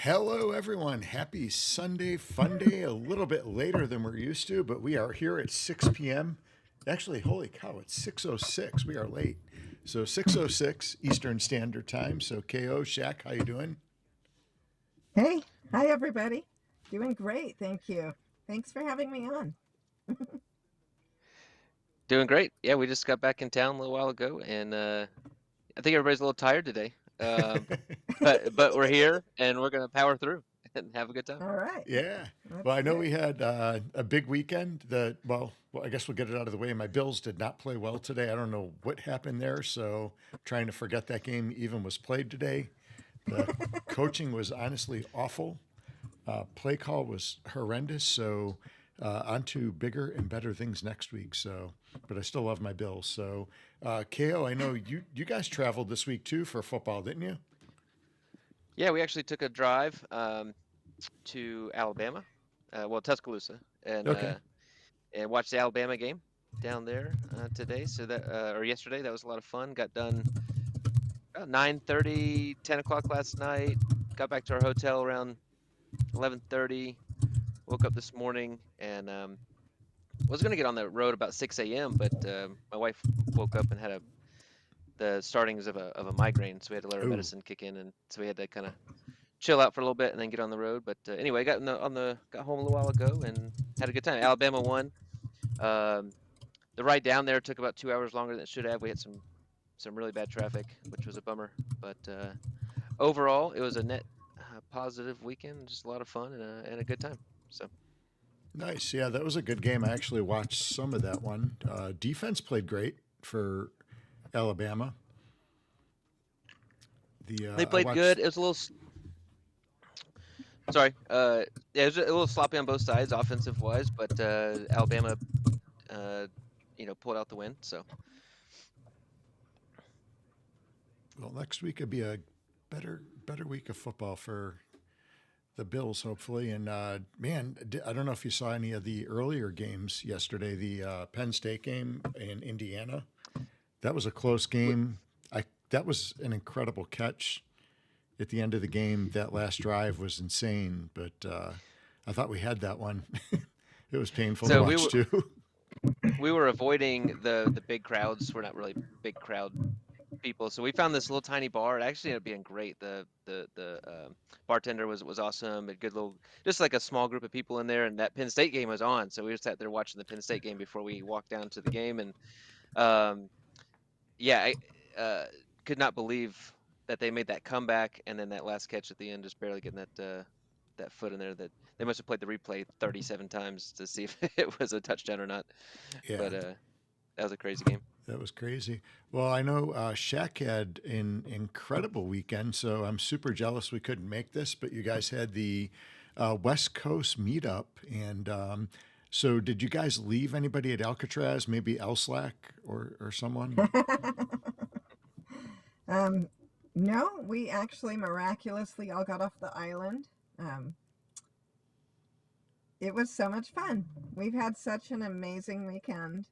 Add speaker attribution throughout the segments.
Speaker 1: Hello, everyone. Happy Sunday fun day. A little bit later than we're used to, but we are here at 6 p.m. Actually, holy cow, it's 6:06. We are late. So 6:06 Eastern Standard Time. So KO, Shaq, how you doing?
Speaker 2: Hey, hi everybody. Doing great, thank you. Thanks for having me on.
Speaker 3: Doing great. Yeah, we just got back in town a little while ago, and I think everybody's a little tired today. Um, but we're here, and we're gonna power through and have a good time.
Speaker 2: All right,
Speaker 1: Yeah. Well,
Speaker 2: that's
Speaker 1: I know
Speaker 2: good.
Speaker 1: we had a big weekend. Well, I guess we'll get it out of the way. My Bills did not play well today. I don't know what happened there. So trying to forget that game even was played today. The coaching was honestly awful. Play call was horrendous. So on to bigger and better things next week. So, but I still love my Bills. So, KO, I know you guys traveled this week too for football, didn't you?
Speaker 3: Yeah, we actually took a drive to Alabama, well, Tuscaloosa,
Speaker 1: Okay.
Speaker 3: and watched the Alabama game down there today. So that or yesterday, that was a lot of fun. Got done about 9:30, 10 o'clock last night. Got back to our hotel around 11:30. Woke up this morning and was gonna get on the road about 6 a.m., but my wife woke up and had the startings of a migraine, so we had to let her
Speaker 1: Oh,
Speaker 3: medicine kick in, and so we had to kind of chill out for a little bit and then get on the road. But anyway, got home a little while ago and had a good time. Alabama won. Um, the ride down there took about 2 hours longer than it should have. We had some really bad traffic, which was a bummer. But overall, it was a net positive weekend, just a lot of fun and a good time. So
Speaker 1: nice. Yeah, that was a good game. I actually watched some of that one. Defense played great for Alabama.
Speaker 3: they
Speaker 1: I
Speaker 3: played
Speaker 1: watched.
Speaker 3: good. It was a little sorry. Yeah, it was a little sloppy on both sides, offensive wise, but Alabama, uh, pulled out the win. So
Speaker 1: Well, next week could be a better week of football for the Bills, hopefully. And man, I don't know if you saw any of the earlier games yesterday. The Penn State game in Indiana. That was a close game. That was an incredible catch at the end of the game. That last drive was insane, but I thought we had that one. It was painful to
Speaker 3: so we
Speaker 1: watch
Speaker 3: were
Speaker 1: too.
Speaker 3: we were avoiding the big crowds. We're not really big crowd people, so we found this little tiny bar. It actually ended up being great. The bartender was awesome. A good little, just like a small group of people in there, and that Penn State game was on, so we just sat there watching the Penn State game before we walked down to the game, and um, yeah, I could not believe that they made that comeback, and then that last catch at the end, just barely getting that foot in there. That they must have played the replay 37 times to see if it was a touchdown or not.
Speaker 1: Yeah,
Speaker 3: But that was a crazy game.
Speaker 1: that was crazy. Well, I know Shaq had an incredible weekend, so I'm super jealous we couldn't make this, but you guys had the West Coast meetup. And so did you guys leave anybody at Alcatraz, maybe Elslack or someone?
Speaker 2: Um, no, we actually miraculously all got off the island. Um, it was so much fun. We've had such an amazing weekend.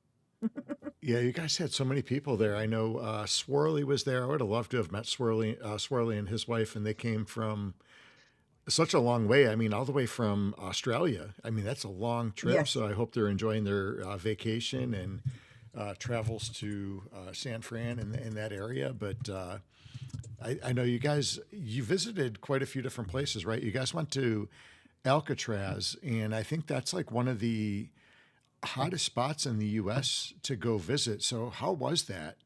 Speaker 1: Yeah, you guys had so many people there. I know Swirly was there. I would have loved to have met Swirly and his wife, and they came from such a long way. I mean, all the way from Australia. I mean, that's a long trip.
Speaker 2: Yes.
Speaker 1: So I hope they're enjoying their vacation and travels to San Fran and in that area. But I know you visited quite a few different places, right? You guys went to Alcatraz, and I think that's like one of the hottest spots in the U.S. to go visit. So how was that?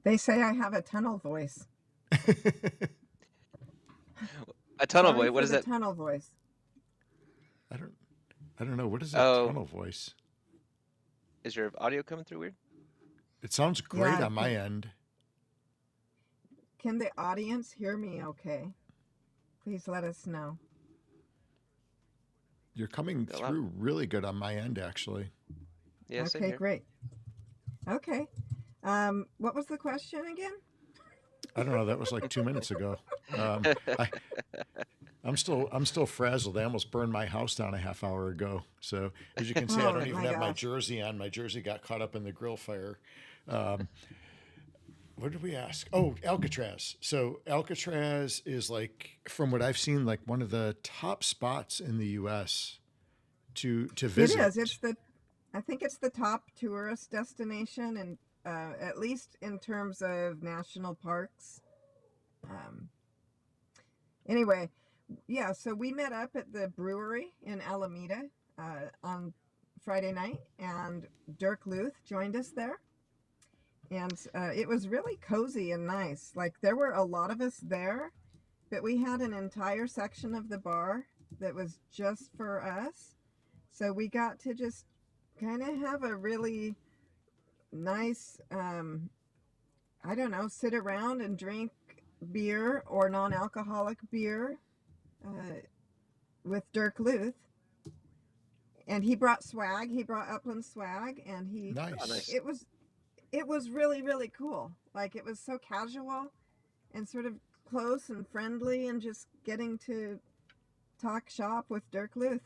Speaker 2: They say I have a tunnel voice.
Speaker 3: A tunnel
Speaker 2: Sorry
Speaker 3: boy. What
Speaker 2: for
Speaker 3: is
Speaker 2: the
Speaker 3: that?
Speaker 2: tunnel voice.
Speaker 1: I don't I don't know. What is that
Speaker 3: Oh,
Speaker 1: tunnel voice?
Speaker 3: is your audio coming through weird?
Speaker 1: It sounds great
Speaker 2: Yeah,
Speaker 1: on my end.
Speaker 2: can the audience hear me okay? Please let us know.
Speaker 1: You're coming
Speaker 3: A lot.
Speaker 1: through really good on my end, actually.
Speaker 3: Yeah, same
Speaker 2: Okay,
Speaker 3: here.
Speaker 2: great. Okay. What was the question again?
Speaker 1: I don't know. That was like 2 minutes ago. Um, I, I'm still frazzled. I almost burned my house down a half hour ago. So as you can see, I
Speaker 2: Oh
Speaker 1: don't even
Speaker 2: my
Speaker 1: have my
Speaker 2: gosh.
Speaker 1: jersey on. My jersey got caught up in the grill fire. Um, what did we ask? Oh, Alcatraz. So Alcatraz is like, from what I've seen, like one of the top spots in the U.S. to
Speaker 2: It
Speaker 1: visit.
Speaker 2: is. I think it's the top tourist destination, and at least in terms of national parks. Um, anyway, yeah. So we met up at the brewery in Alameda on Friday night, and Dirk Luth joined us there. And it was really cozy and nice. Like, there were a lot of us there, but we had an entire section of the bar that was just for us. So we got to just kind of have a really nice, I don't know, sit around and drink beer or non-alcoholic beer with Dirk Luth. And he brought swag. He brought Upland swag, and
Speaker 1: Nice.
Speaker 2: it was really, really cool. Like, it was so casual and sort of close and friendly, and just getting to talk shop with Dirk Luth.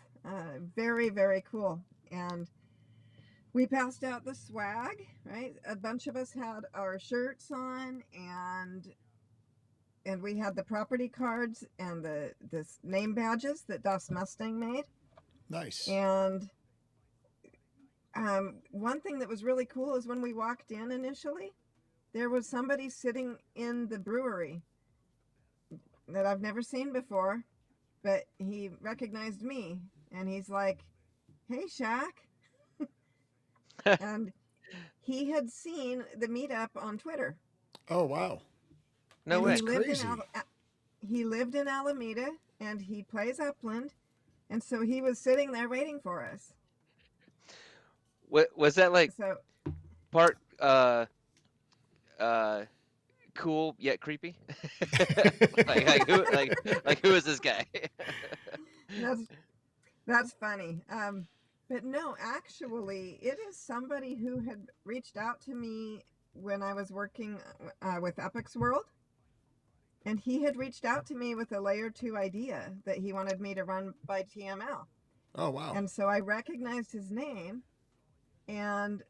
Speaker 2: Very, very cool. And we passed out the swag, right? A bunch of us had our shirts on, and we had the property cards and the name badges that Das Mustang made.
Speaker 1: Nice.
Speaker 2: And one thing that was really cool is when we walked in initially, there was somebody sitting in the brewery that I've never seen before, but he recognized me, and he's like, "Hey, Shaq." And he had seen the meetup on Twitter.
Speaker 1: Oh, wow.
Speaker 3: No
Speaker 2: And
Speaker 3: way.
Speaker 1: That's crazy.
Speaker 2: He lived in Alameda, and he plays Upland, and so he was sitting there waiting for us.
Speaker 3: What was that like?
Speaker 2: So
Speaker 3: Part cool yet creepy. like who is this guy?
Speaker 2: that's funny. But no, actually, it is somebody who had reached out to me when I was working with Epic's World. And he had reached out to me with a layer 2 idea that he wanted me to run by TML.
Speaker 1: Oh, wow.
Speaker 2: And so I recognized his name, and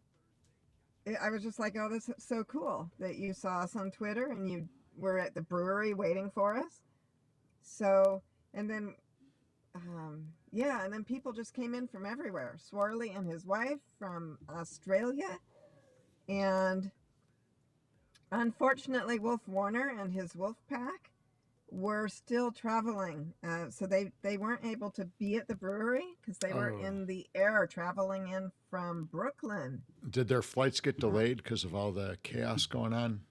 Speaker 2: I was just like, "Oh, this is so cool that you saw us on Twitter and you were at the brewery waiting for us." So, and then, yeah, and then people just came in from everywhere. Swarley and his wife from Australia, and unfortunately, Wolf Warner and his wolf pack were still traveling. So they weren't able to be at the brewery because they were
Speaker 1: Oh.
Speaker 2: in the air traveling in from Brooklyn.
Speaker 1: Did their flights get delayed because of all the chaos going on?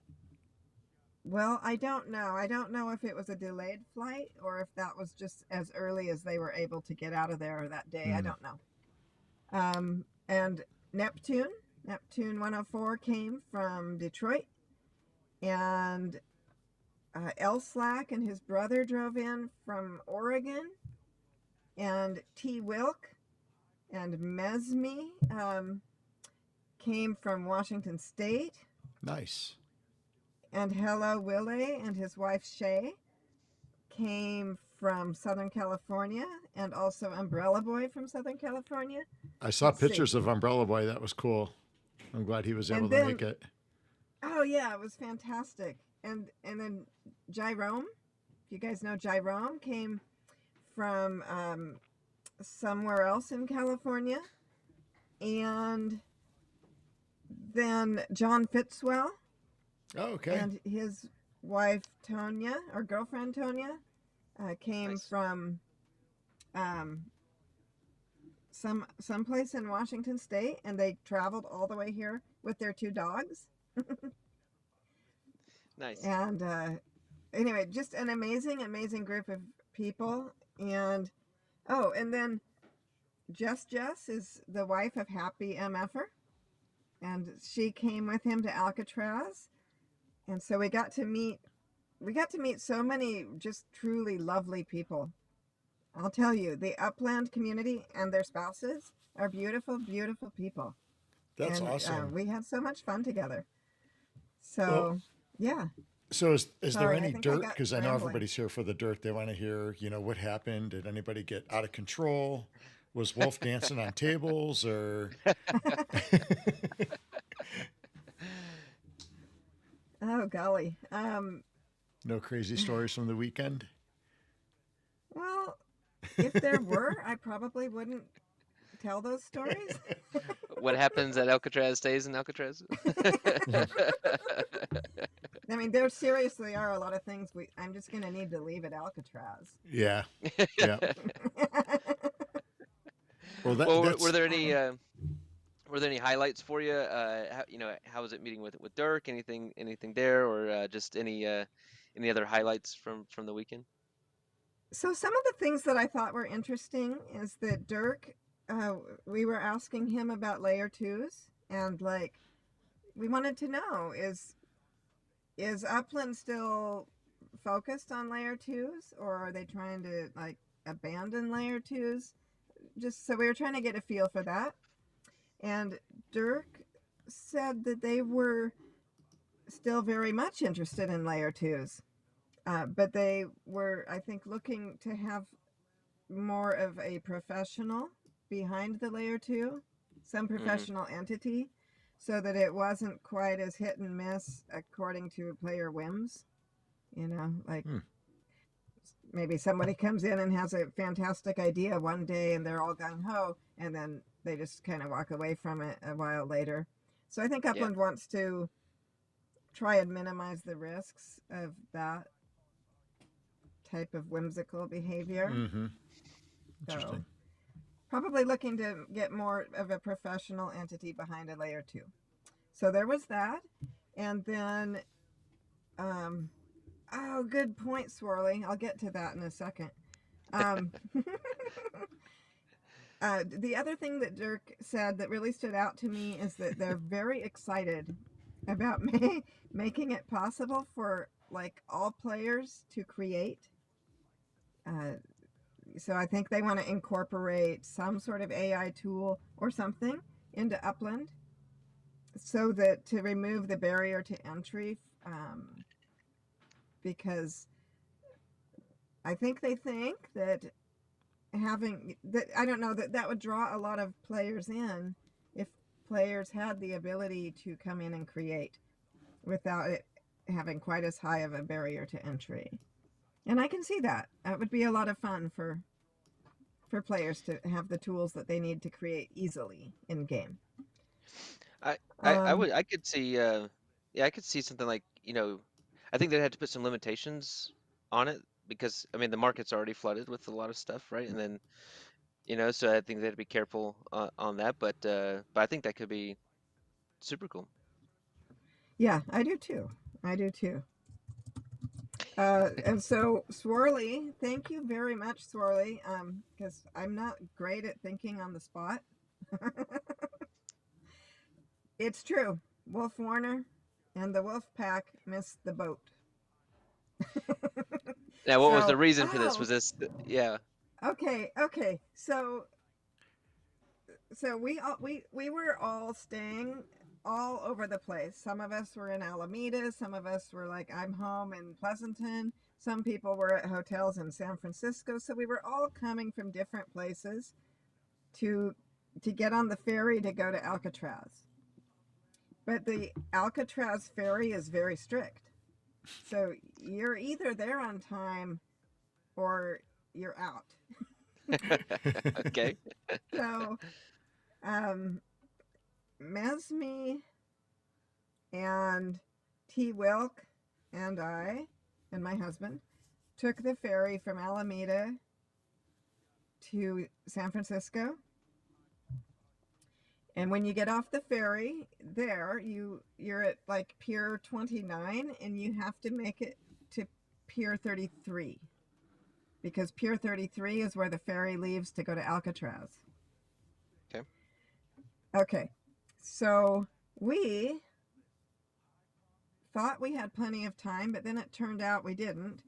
Speaker 2: Well, I don't know. I don't know if it was a delayed flight or if that was just as early as they were able to get out of there that day. I
Speaker 1: Hmm.
Speaker 2: don't know. And Neptune 104 came from Detroit, and El Slack and his brother drove in from Oregon, and T. Wilk and Mesme came from Washington State,
Speaker 1: Nice.
Speaker 2: and Hello Willie and his wife Shay came from Southern California, and also Umbrella Boy from Southern California.
Speaker 1: I saw
Speaker 2: Let's see.
Speaker 1: pictures of Umbrella Boy. That was cool. I'm glad he was able
Speaker 2: And
Speaker 1: to
Speaker 2: then-
Speaker 1: make it.
Speaker 2: Oh yeah, it was fantastic. And then Jerome, if you guys know Jerome, came from somewhere else in California. And then John Fitzwell
Speaker 1: Oh, okay.
Speaker 2: and his wife Tonya, or girlfriend Tonya, came
Speaker 3: Nice.
Speaker 2: from someplace in Washington State, and they traveled all the way here with their 2 dogs.
Speaker 3: Nice.
Speaker 2: And anyway, just an amazing group of people. And and then Jess is the wife of Happy MFer, and she came with him to Alcatraz. And so we got to meet so many just truly lovely people. I'll tell you, the Upland community and their spouses are beautiful people.
Speaker 1: That's
Speaker 2: And
Speaker 1: awesome.
Speaker 2: we had so much fun together. So
Speaker 1: Well,
Speaker 2: yeah.
Speaker 1: So is there
Speaker 2: Sorry, I
Speaker 1: any
Speaker 2: think I
Speaker 1: dirt?
Speaker 2: got
Speaker 1: Because I know
Speaker 2: rambling.
Speaker 1: everybody's here for the dirt. They want to hear, what happened. Did anybody get out of control? Was Wolf dancing on tables or?
Speaker 2: Oh Oh golly.
Speaker 1: No crazy stories from the weekend?
Speaker 2: Well, if there were, I probably wouldn't tell those stories.
Speaker 3: What happens at Alcatraz stays in Alcatraz.
Speaker 2: I mean, there seriously are a lot of things I'm just going to need to leave at Alcatraz.
Speaker 1: Yeah. Yeah. Well,
Speaker 3: Well,
Speaker 1: that's
Speaker 3: were there any highlights for you? How was it meeting with Dirk? Anything there, or just any other highlights from the weekend?
Speaker 2: So some of the things that I thought were interesting is that Dirk, we were asking him about layer twos, and like we wanted to know is Upland still focused on layer twos, or are they trying to like abandon layer twos? Just so we were trying to get a feel for that. And Dirk said that they were still very much interested in layer twos. But they were, I think, looking to have more of a professional behind the layer two, some professional entity, so that it wasn't quite as hit and miss according to player whims. Like maybe somebody comes in and has a fantastic idea one day and they're all gung-ho, and then they just kind of walk away from it a while later. So I think Upland wants to try and minimize the risks of that type of whimsical behavior.
Speaker 1: Mm-hmm. Interesting.
Speaker 2: So, probably looking to get more of a professional entity behind a layer two. So there was that. And then, good point, Swirly. I'll get to that in a second. The other thing that Dirk said that really stood out to me is that they're very excited about making it possible for like all players to create. So I think they want to incorporate some sort of AI tool or something into Upland, so that to remove the barrier to entry, because I think they think that having that, I don't know, that would draw a lot of players in if players had the ability to come in and create without it having quite as high of a barrier to entry. And I can see that. That would be a lot of fun for players to have the tools that they need to create easily in game.
Speaker 3: I could see I could see something like, I think they had to put some limitations on it, because I mean the market's already flooded with a lot of stuff, right? And then so I think they had to be careful on that, but I think that could be super cool.
Speaker 2: Yeah, I do too. And so Swirly, thank you very much, Swirly, because I'm not great at thinking on the spot. It's true. Wolf Warner and the Wolf Pack missed the boat.
Speaker 3: Now, what was the reason for this? Was this, yeah.
Speaker 2: Okay. So we were all staying all over the place. Some of us were in Alameda. Some of us were like, I'm home in Pleasanton. Some people were at hotels in San Francisco. So we were all coming from different places to get on the ferry to go to Alcatraz. But the Alcatraz ferry is very strict. So you're either there on time or you're out.
Speaker 3: Okay.
Speaker 2: So, Mesme and T. Wilk and I and my husband took the ferry from Alameda to San Francisco. And when you get off the ferry there, you're at like Pier 29, and you have to make it to Pier 33, because Pier 33 is where the ferry leaves to go to Alcatraz. Okay. So we thought we had plenty of time, but then it turned out we didn't.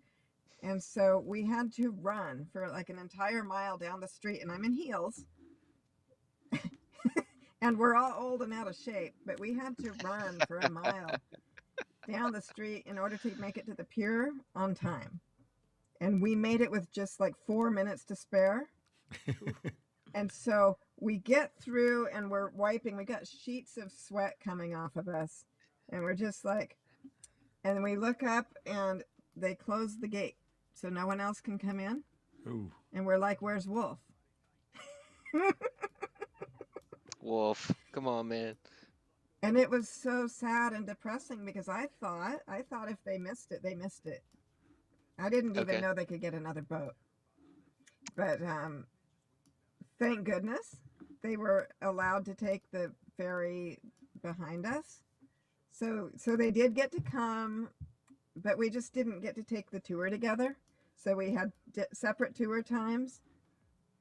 Speaker 2: And so we had to run for like an entire mile down the street, and I'm in heels. And we're all old and out of shape, but we had to run for a mile down the street in order to make it to the pier on time. And we made it with just like 4 minutes to spare. And so we get through and we're wiping. We got sheets of sweat coming off of us. And we're just like, And we look up and they close the gate so no one else can come in.
Speaker 1: Ooh.
Speaker 2: And we're like, where's Wolf?
Speaker 3: Wolf, come on, man.
Speaker 2: And it was so sad and depressing because I thought if they missed it, they missed it. I didn't even
Speaker 3: Okay.
Speaker 2: know they could get another boat. But thank goodness they were allowed to take the ferry behind us. So they did get to come, but we just didn't get to take the tour together. So we had separate tour times.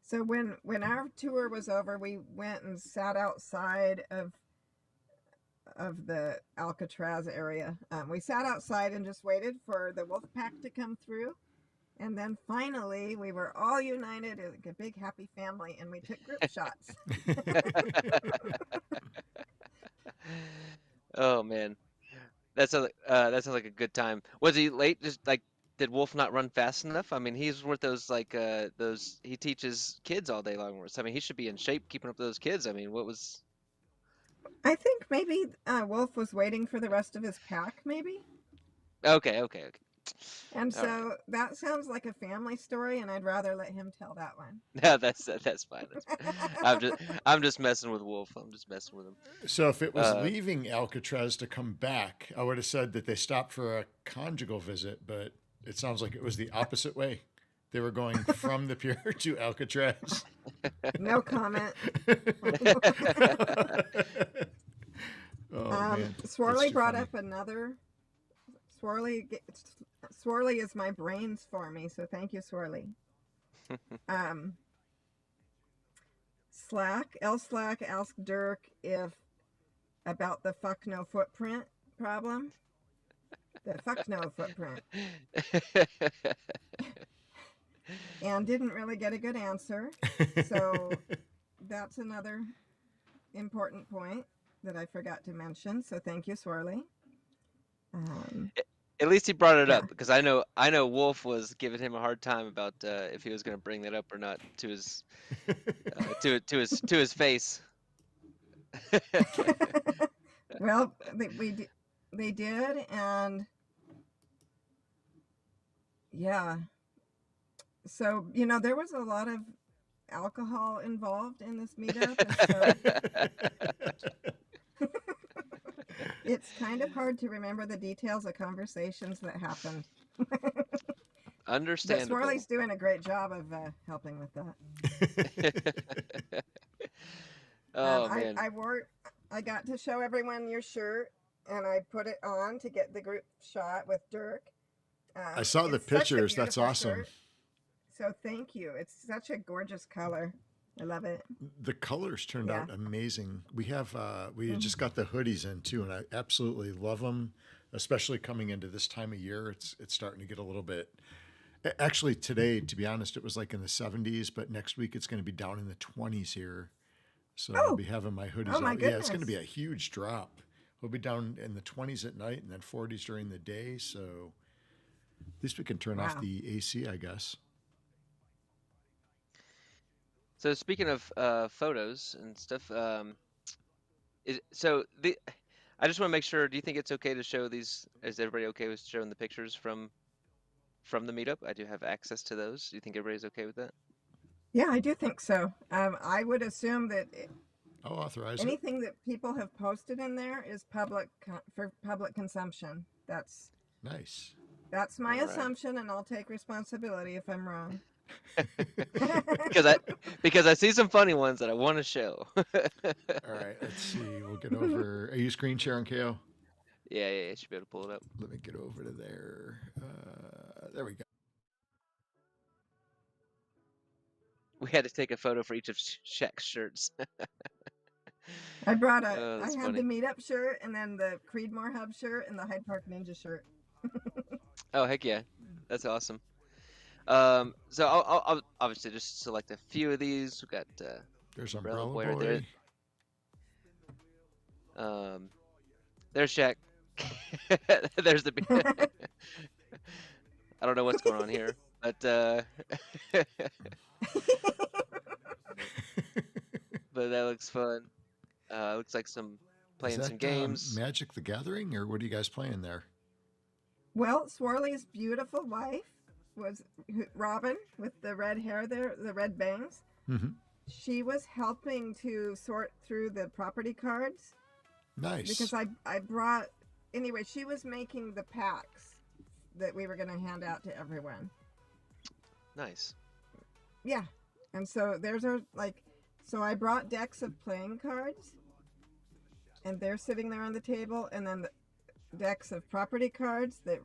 Speaker 2: So when our tour was over, we went and sat outside of the Alcatraz area. We sat outside and just waited for the wolf pack to come through. And then finally, we were all united like a big happy family, and we took group shots.
Speaker 3: Oh man, that sounds like a good time. Was he late? Just like, did Wolf not run fast enough? I mean, he's with those he teaches kids all day long. So I mean, he should be in shape keeping up with those kids. I mean, what was?
Speaker 2: I think maybe Wolf was waiting for the rest of his pack, maybe.
Speaker 3: Okay.
Speaker 2: And
Speaker 3: All
Speaker 2: so that sounds like a family story, and I'd rather let him tell that one.
Speaker 3: No, that's fine. I'm just messing with Wolf. I'm just messing with him.
Speaker 1: So if it was leaving Alcatraz to come back, I would have said that they stopped for a conjugal visit, but it sounds like it was the opposite way. They were going from the pier to Alcatraz.
Speaker 2: No comment.
Speaker 1: Man.
Speaker 2: Swirly brought up another. Swirly is my brains for me, so thank you, Swirly. Slack asked Dirk about the fuck no footprint problem. The fuck no footprint. And didn't really get a good answer. So that's another important point that I forgot to mention. So thank you, Swirly.
Speaker 3: At least he brought it up, because I know Wolf was giving him a hard time about if he was going to bring that up or not to his to his face.
Speaker 2: Well, they did, and yeah. So there was a lot of alcohol involved in this meetup. So it's kind of hard to remember the details of conversations that happened.
Speaker 3: Understandable.
Speaker 2: But Swirly's doing a great job of helping with that.
Speaker 3: Oh man!
Speaker 2: I got to show everyone your shirt, and I put it on to get the group shot with Dirk.
Speaker 1: I saw the pictures. That's awesome.
Speaker 2: Shirt. So thank you. It's such a gorgeous color. I love it.
Speaker 1: The colors turned out amazing. We have we just got the hoodies in too, and I absolutely love them, especially coming into this time of year. It's starting to get a little bit. Actually, today, to be honest, it was like in the 70s, but next week it's going to be down in the 20s here. So I'll be having my hoodies out. Yeah, it's going to be a huge drop. We'll be down in the 20s at night and then 40s during the day. So at least we can turn off the AC, I guess.
Speaker 3: So speaking of photos and stuff, I just want to make sure. Do you think it's okay to show these? Is everybody okay with showing the pictures from the meetup? I do have access to those. Do you think everybody's okay with that?
Speaker 2: Yeah, I do think so. I would assume that
Speaker 1: I'll authorize
Speaker 2: anything that people have posted in there is for public consumption. That's
Speaker 1: nice.
Speaker 2: That's my assumption, and I'll take responsibility if I'm wrong.
Speaker 3: because I see some funny ones that I want to show.
Speaker 1: All right, let's see. We'll get over. Are you screen sharing, KO?
Speaker 3: Yeah, you should be able to pull it up.
Speaker 1: Let me get over to there. There we go.
Speaker 3: We had to take a photo for each of Shaq's shirts.
Speaker 2: I brought
Speaker 3: I
Speaker 2: had the meetup shirt, and then the Creedmoor Hub shirt, and the Hyde Park Ninja shirt.
Speaker 3: Oh heck yeah, that's awesome. So I'll obviously just select a few of these. We've got
Speaker 1: there's Umbrella Boy.
Speaker 3: Right there. There's Shaq. There's the. I don't know what's going on here, but but that looks fun. Looks like playing some games.
Speaker 1: Magic the Gathering, or what are you guys playing there?
Speaker 2: Well, Swarley's beautiful wife was Robin with the red hair there, the red bangs.
Speaker 1: Mm-hmm.
Speaker 2: She was helping to sort through the property cards
Speaker 1: Nice.
Speaker 2: because I brought, anyway, she was making the packs that we were going to hand out to everyone.
Speaker 3: Nice.
Speaker 2: Yeah. And so there's our, so I brought decks of playing cards and they're sitting there on the table, and then the decks of property cards that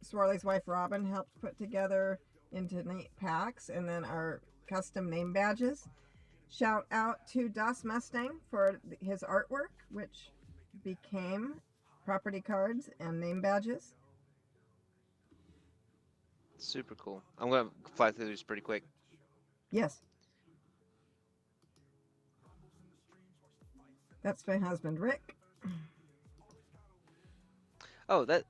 Speaker 2: Swarley's wife Robin helped put together into neat packs, and then our custom name badges. Shout out to Das Mustang for his artwork, which became property cards and name badges.
Speaker 3: Super cool. I'm going to fly through these pretty quick.
Speaker 2: Yes. That's my husband, Rick.
Speaker 3: Oh, that,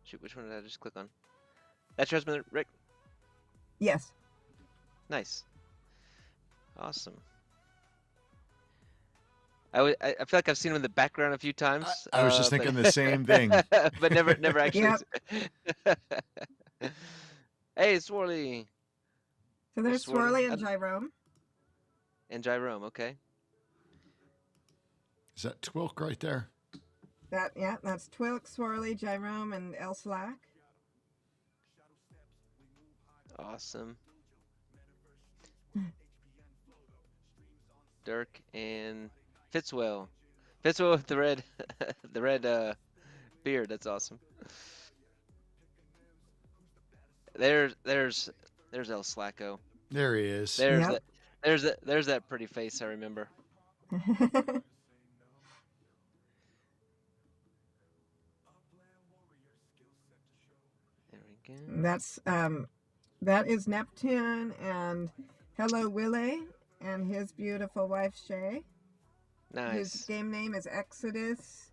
Speaker 3: shoot, which one did I just click on? That's your husband, Rick?
Speaker 2: Yes.
Speaker 3: Nice. Awesome. I feel like I've seen him in the background a few times.
Speaker 1: I was just thinking the same thing.
Speaker 3: But never actually.
Speaker 2: Yep.
Speaker 3: Hey, Swarley.
Speaker 2: So there's
Speaker 3: Swarley.
Speaker 2: Swarley and Jerome.
Speaker 3: And Jerome, okay.
Speaker 1: Is that Twilk right there?
Speaker 2: That's Twilk, Swarley, Jerome, and El Slack.
Speaker 3: Awesome. Dirk and Fitzwell. Fitzwell with the red, the red beard. That's awesome. There's El Slacko.
Speaker 1: There he is.
Speaker 3: There's that pretty face I remember. There we go.
Speaker 2: That is Neptune and Hello Willie and his beautiful wife Shay.
Speaker 3: Nice.
Speaker 2: His game name is Exodus.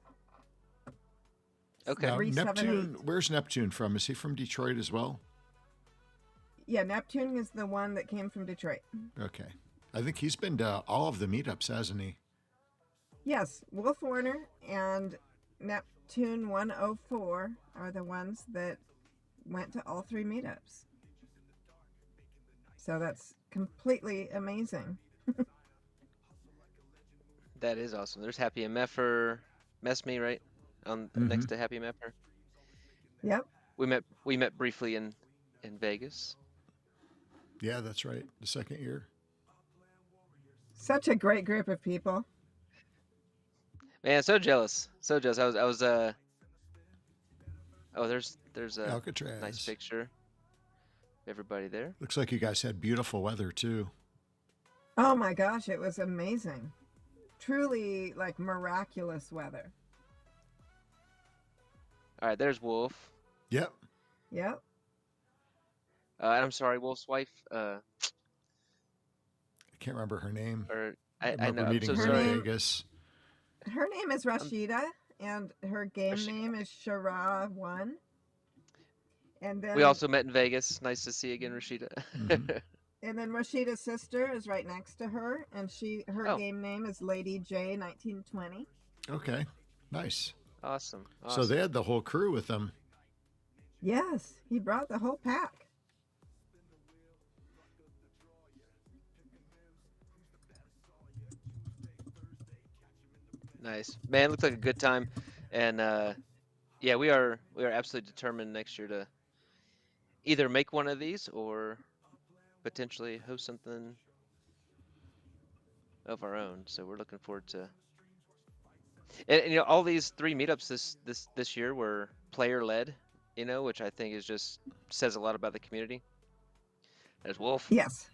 Speaker 3: Okay.
Speaker 1: Now,
Speaker 2: 378.
Speaker 1: Neptune, where's Neptune from? Is he from Detroit as well?
Speaker 2: Yeah, Neptune is the one that came from Detroit.
Speaker 1: Okay. I think he's been to all of the meetups, hasn't he?
Speaker 2: Yes, Wolf Warner and Neptune 104 are the ones that went to all three meetups. So that's completely amazing.
Speaker 3: That is awesome. There's Happy MFer, Mess Me, right? On next to Happy MFer.
Speaker 2: Yep.
Speaker 3: We met briefly in Vegas.
Speaker 1: Yeah, that's right. The second year.
Speaker 2: Such a great group of people.
Speaker 3: Man, so jealous. So jealous. I was oh, there's a
Speaker 1: Alcatraz.
Speaker 3: nice picture. Everybody there.
Speaker 1: Looks like you guys had beautiful weather too.
Speaker 2: Oh my gosh, it was amazing. Truly like miraculous weather.
Speaker 3: All right, there's Wolf.
Speaker 1: Yep.
Speaker 2: Yep.
Speaker 3: And I'm sorry, Wolf's wife.
Speaker 1: I can't remember her name.
Speaker 3: Or
Speaker 1: I
Speaker 3: I
Speaker 1: remember
Speaker 3: know. I'm
Speaker 1: meeting
Speaker 3: so
Speaker 1: her in
Speaker 3: sorry.
Speaker 1: Vegas.
Speaker 2: Her name is Rashida, and her game
Speaker 3: Rashida.
Speaker 2: name is Shara1. And then
Speaker 3: We also met in Vegas. Nice to see you again, Rashida.
Speaker 1: Mhm.
Speaker 2: and then Rashida's sister is right next to her, and her
Speaker 3: Oh.
Speaker 2: game name is Lady J 1920.
Speaker 1: Okay. Nice.
Speaker 3: Awesome.
Speaker 1: So they had the whole crew with them.
Speaker 2: Yes, he brought the whole pack.
Speaker 3: Nice, man. Looks like a good time, and yeah, we are absolutely determined next year to either make one of these or potentially host something of our own. So we're looking forward to. And you know, all these three meetups this year were player led, you know, which I think is just says a lot about the community. There's Wolf.
Speaker 2: Yes.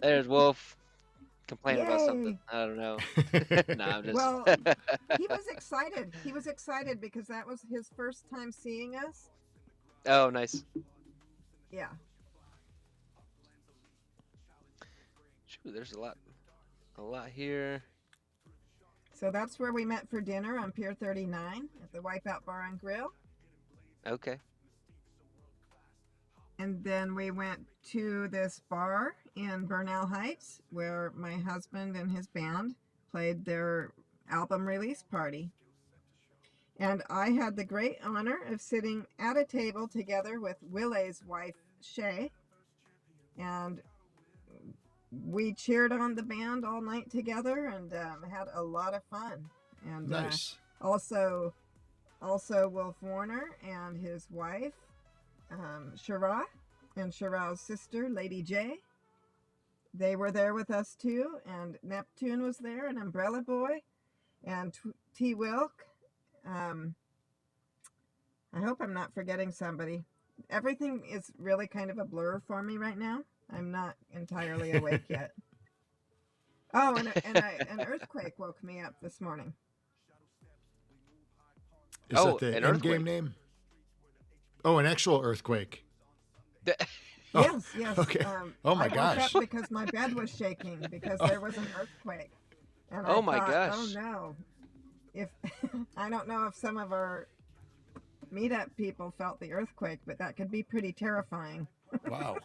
Speaker 3: There's Wolf. Complaining about
Speaker 2: Yay.
Speaker 3: something. I don't know. Nah, I'm just.
Speaker 2: Well, he was excited. He was excited because that was his first time seeing us.
Speaker 3: Oh, nice.
Speaker 2: Yeah.
Speaker 3: Shoot, there's a lot here.
Speaker 2: So that's where we met for dinner on Pier 39 at the Wipeout Bar and Grill.
Speaker 3: Okay.
Speaker 2: And then we went to this bar in Bernal Heights where my husband and his band played their album release party. And I had the great honor of sitting at a table together with Willow's wife, Shay. And we cheered on the band all night together and had a lot of fun. And
Speaker 1: Nice.
Speaker 2: Also Wolf Warner and his wife, Shara, and Shara's sister, Lady J. They were there with us too, and Neptune was there, and Umbrella Boy, and T. Wilk. I hope I'm not forgetting somebody. Everything is really kind of a blur for me right now. I'm not entirely awake yet. Oh, and an earthquake woke me up this morning.
Speaker 1: Is that the
Speaker 3: an
Speaker 1: in-game
Speaker 3: earthquake.
Speaker 1: name? Oh, an actual earthquake.
Speaker 2: Yes, yes.
Speaker 1: Okay. Oh my
Speaker 2: I woke
Speaker 1: gosh.
Speaker 2: up because my bed was shaking because there was an earthquake. And
Speaker 3: Oh
Speaker 2: I
Speaker 3: my
Speaker 2: thought,
Speaker 3: gosh.
Speaker 2: oh no. If I don't know if some of our meetup people felt the earthquake, but that could be pretty terrifying.
Speaker 1: Wow.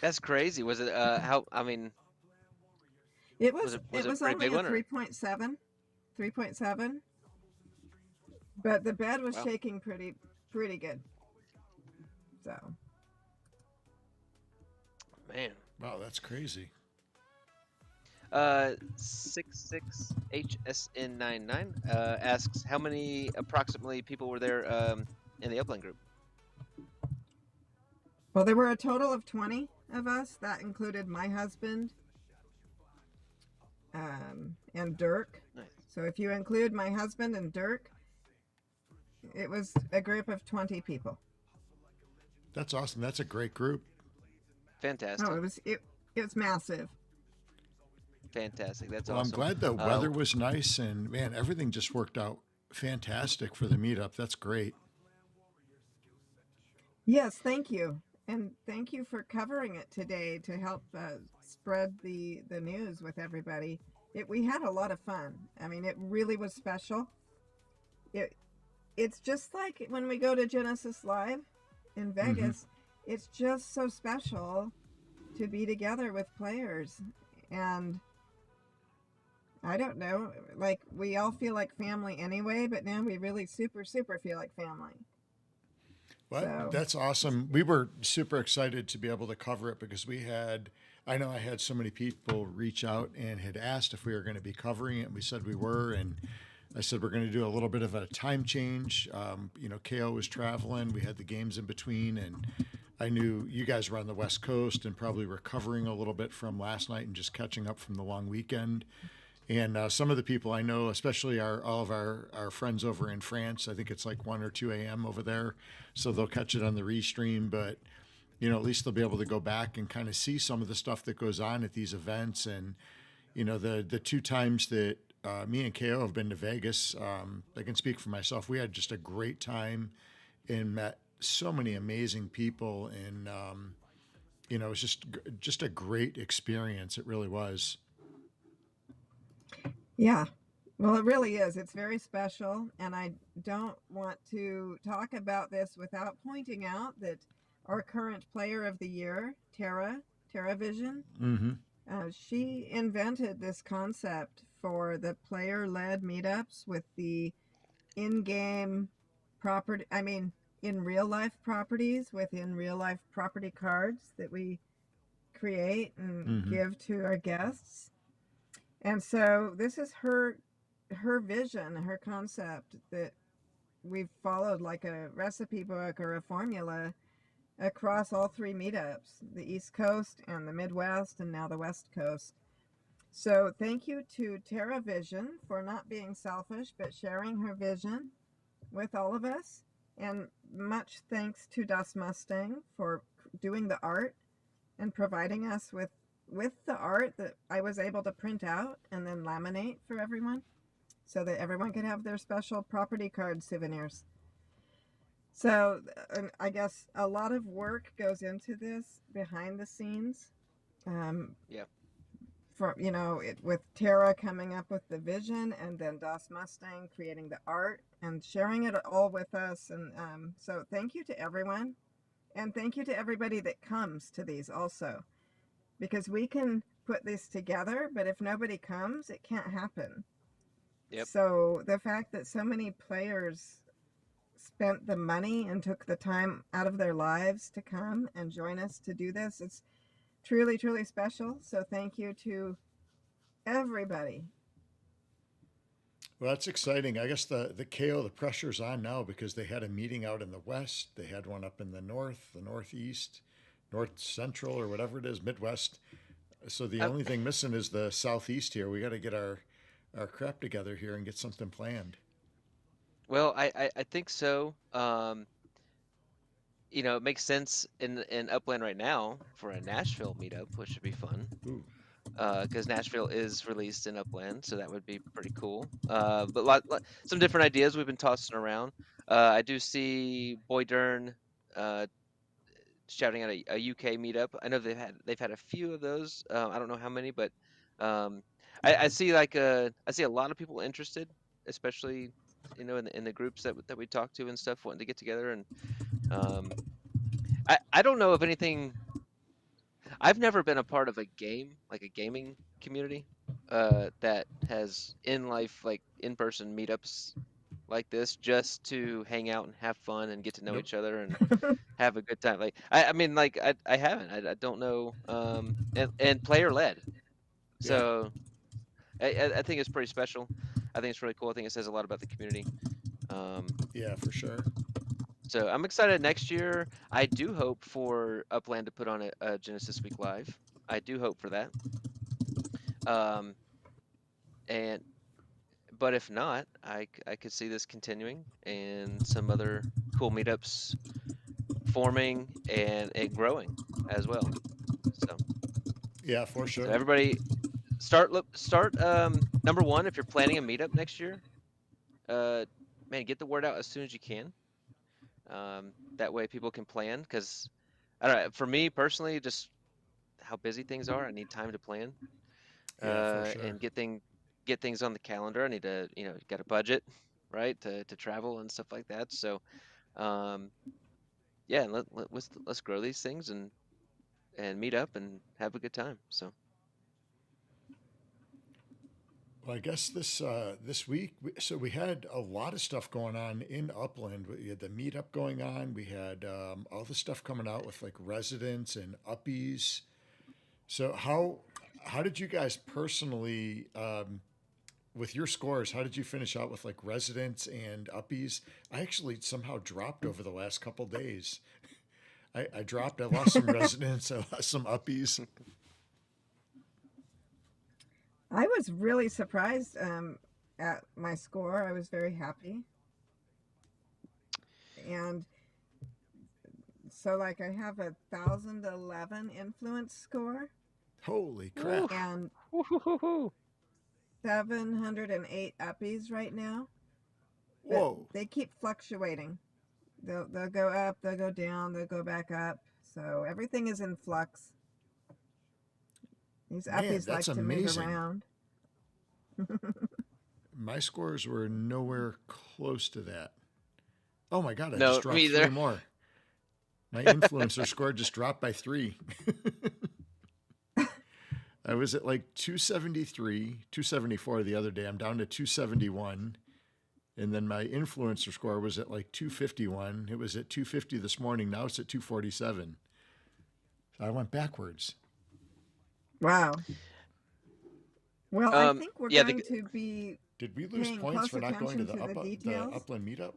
Speaker 3: That's crazy. Was it how? I mean,
Speaker 2: It
Speaker 3: was
Speaker 2: was
Speaker 3: it
Speaker 2: it was
Speaker 3: a pretty
Speaker 2: only
Speaker 3: big
Speaker 2: a
Speaker 3: one? Or?
Speaker 2: 3.7, but the bed was
Speaker 3: Wow.
Speaker 2: shaking pretty good. So
Speaker 3: Man.
Speaker 1: Wow, that's crazy.
Speaker 3: 66HSN99 asks how many approximately people were there in the Upland group.
Speaker 2: well, there were a total of 20 of us. That included my husband and Dirk.
Speaker 3: Nice.
Speaker 2: So if you include my husband and Dirk, it was a group of 20 people.
Speaker 1: That's awesome. That's a great group.
Speaker 3: Fantastic.
Speaker 2: Oh, it was massive.
Speaker 3: Fantastic. That's
Speaker 1: Well,
Speaker 3: awesome.
Speaker 1: I'm glad the weather was nice, and man, everything just worked out fantastic for the meetup. That's great.
Speaker 2: Yes, thank you. And thank you for covering it today to help spread the news with everybody. We had a lot of fun. I mean, it really was special. It's just like when we go to Genesis Live in Vegas. It's just so special to be together with players. And I don't know, like we all feel like family anyway, but now we really super feel like family.
Speaker 1: Well,
Speaker 2: So-
Speaker 1: that's awesome. We were super excited to be able to cover it because I know I had so many people reach out and had asked if we were going to be covering it. And we said we were. And I said, we're going to do a little bit of a time change. KO was traveling. We had the games in between. And I knew you guys were on the West Coast and probably recovering a little bit from last night and just catching up from the long weekend. And some of the people I know, especially all of our friends over in France, I think it's like 1 or 2 a.m. over there. So they'll catch it on the restream. But, at least they'll be able to go back and kind of see some of the stuff that goes on at these events. And, the 2 times that me and KO have been to Vegas, I can speak for myself. We had just a great time and met so many amazing people. And, it was just a great experience. It really was.
Speaker 2: Yeah, well, it really is. It's very special. And I don't want to talk about this without pointing out that our current player of the year, Tara Vision, she invented this concept for the player-led meetups with the in-game property, in real-life properties within real-life property cards that we create and give to our guests. And so this is her vision, her concept that we've followed like a recipe book or a formula across all 3 meetups, the East Coast and the Midwest and now the West Coast. So thank you to Terra Vision for not being selfish, but sharing her vision with all of us. And much thanks to Das Mustang for doing the art and providing us with the art that I was able to print out and then laminate for everyone so that everyone could have their special property card souvenirs. So I guess a lot of work goes into this behind the scenes. With Tara coming up with the vision and then Das Mustang creating the art and sharing it all with us. And so thank you to everyone. And thank you to everybody that comes to these also. Because we can put this together, but if nobody comes, it can't happen.
Speaker 3: Yep.
Speaker 2: So the fact that so many players spent the money and took the time out of their lives to come and join us to do this, it's truly, truly special. So thank you to everybody.
Speaker 1: Well, that's exciting. I guess the KO, the pressure's on now because they had a meeting out in the west. They had one up in the north, the northeast, north central, or whatever it is, Midwest. So the
Speaker 3: Uh,
Speaker 1: only thing missing is the southeast here. We got to get our crap together here and get something planned.
Speaker 3: well, I think so. It makes sense in Upland right now for a Nashville meetup, which should be fun.
Speaker 1: Ooh,
Speaker 3: Because Nashville is released in Upland, so that would be pretty cool. But some different ideas we've been tossing around. I do see Boy Dern uh, shouting at a UK meetup. I know they've had a few of those. I don't know how many, but um, I see I see a lot of people interested, especially in the groups that we talk to and stuff, wanting to get together. And I don't know of anything. I've never been a part of a game, like a gaming community, that has in life, like in person meetups like this, just to hang out and have fun and get to know
Speaker 1: nope.
Speaker 3: each other and have a good time. Like I mean, like I haven't. I don't know. And player led.
Speaker 1: Yeah,
Speaker 3: So I think it's pretty special. I think it's really cool. I think it says a lot about the community. Um,
Speaker 1: yeah, for sure.
Speaker 3: so I'm excited next year. I do hope for Upland to put on a Genesis Week Live. I do hope for that. Um, and but if not, I could see this continuing and some other cool meetups forming and growing as well. So
Speaker 1: Yeah, for
Speaker 3: so
Speaker 1: sure.
Speaker 3: everybody start number one, if you're planning a meetup next year, uh man, get the word out as soon as you can. That way people can plan, because I don't know, for me personally, just how busy things are, I need time to plan
Speaker 1: Yeah, for sure.
Speaker 3: and get things on the calendar. I need to, got a budget, right, to travel and stuff like that. So um yeah, let's grow these things and meet up and have a good time. So
Speaker 1: Well, I guess this week, so we had a lot of stuff going on in Upland. We had the meetup going on. We had all the stuff coming out with like residents and uppies. So how did you guys personally, with your scores? How did you finish out with like residents and uppies? I actually somehow dropped over the last couple days. I dropped. I lost some residents. I lost some uppies.
Speaker 2: I was really surprised at my score. I was very happy. And so, like, I have 1,011 influence score
Speaker 1: Holy
Speaker 3: woo,
Speaker 1: crap!
Speaker 2: and
Speaker 3: woo, woo, woo, woo.
Speaker 2: 708 uppies right now. But
Speaker 1: Whoa,
Speaker 2: they keep fluctuating. They'll go up, they'll go down, they'll go back up. So everything is in flux. These
Speaker 1: man,
Speaker 2: uppies
Speaker 1: that's
Speaker 2: like to move
Speaker 1: amazing.
Speaker 2: around.
Speaker 1: My scores were nowhere close to that. Oh my god, I just
Speaker 3: No,
Speaker 1: dropped
Speaker 3: me
Speaker 1: three
Speaker 3: either.
Speaker 1: more. My influencer score just dropped by three. I was at like 273, 274 the other day. I'm down to 271. And then my influencer score was at like 251. It was at 250 this morning. Now it's at 247. So I went backwards.
Speaker 2: Wow. Well, I think we're
Speaker 3: Yeah,
Speaker 2: going to be
Speaker 1: Did we lose
Speaker 2: paying
Speaker 1: points
Speaker 2: close
Speaker 1: for not going to
Speaker 2: attention to the
Speaker 1: the
Speaker 2: details.
Speaker 1: Upland meetup?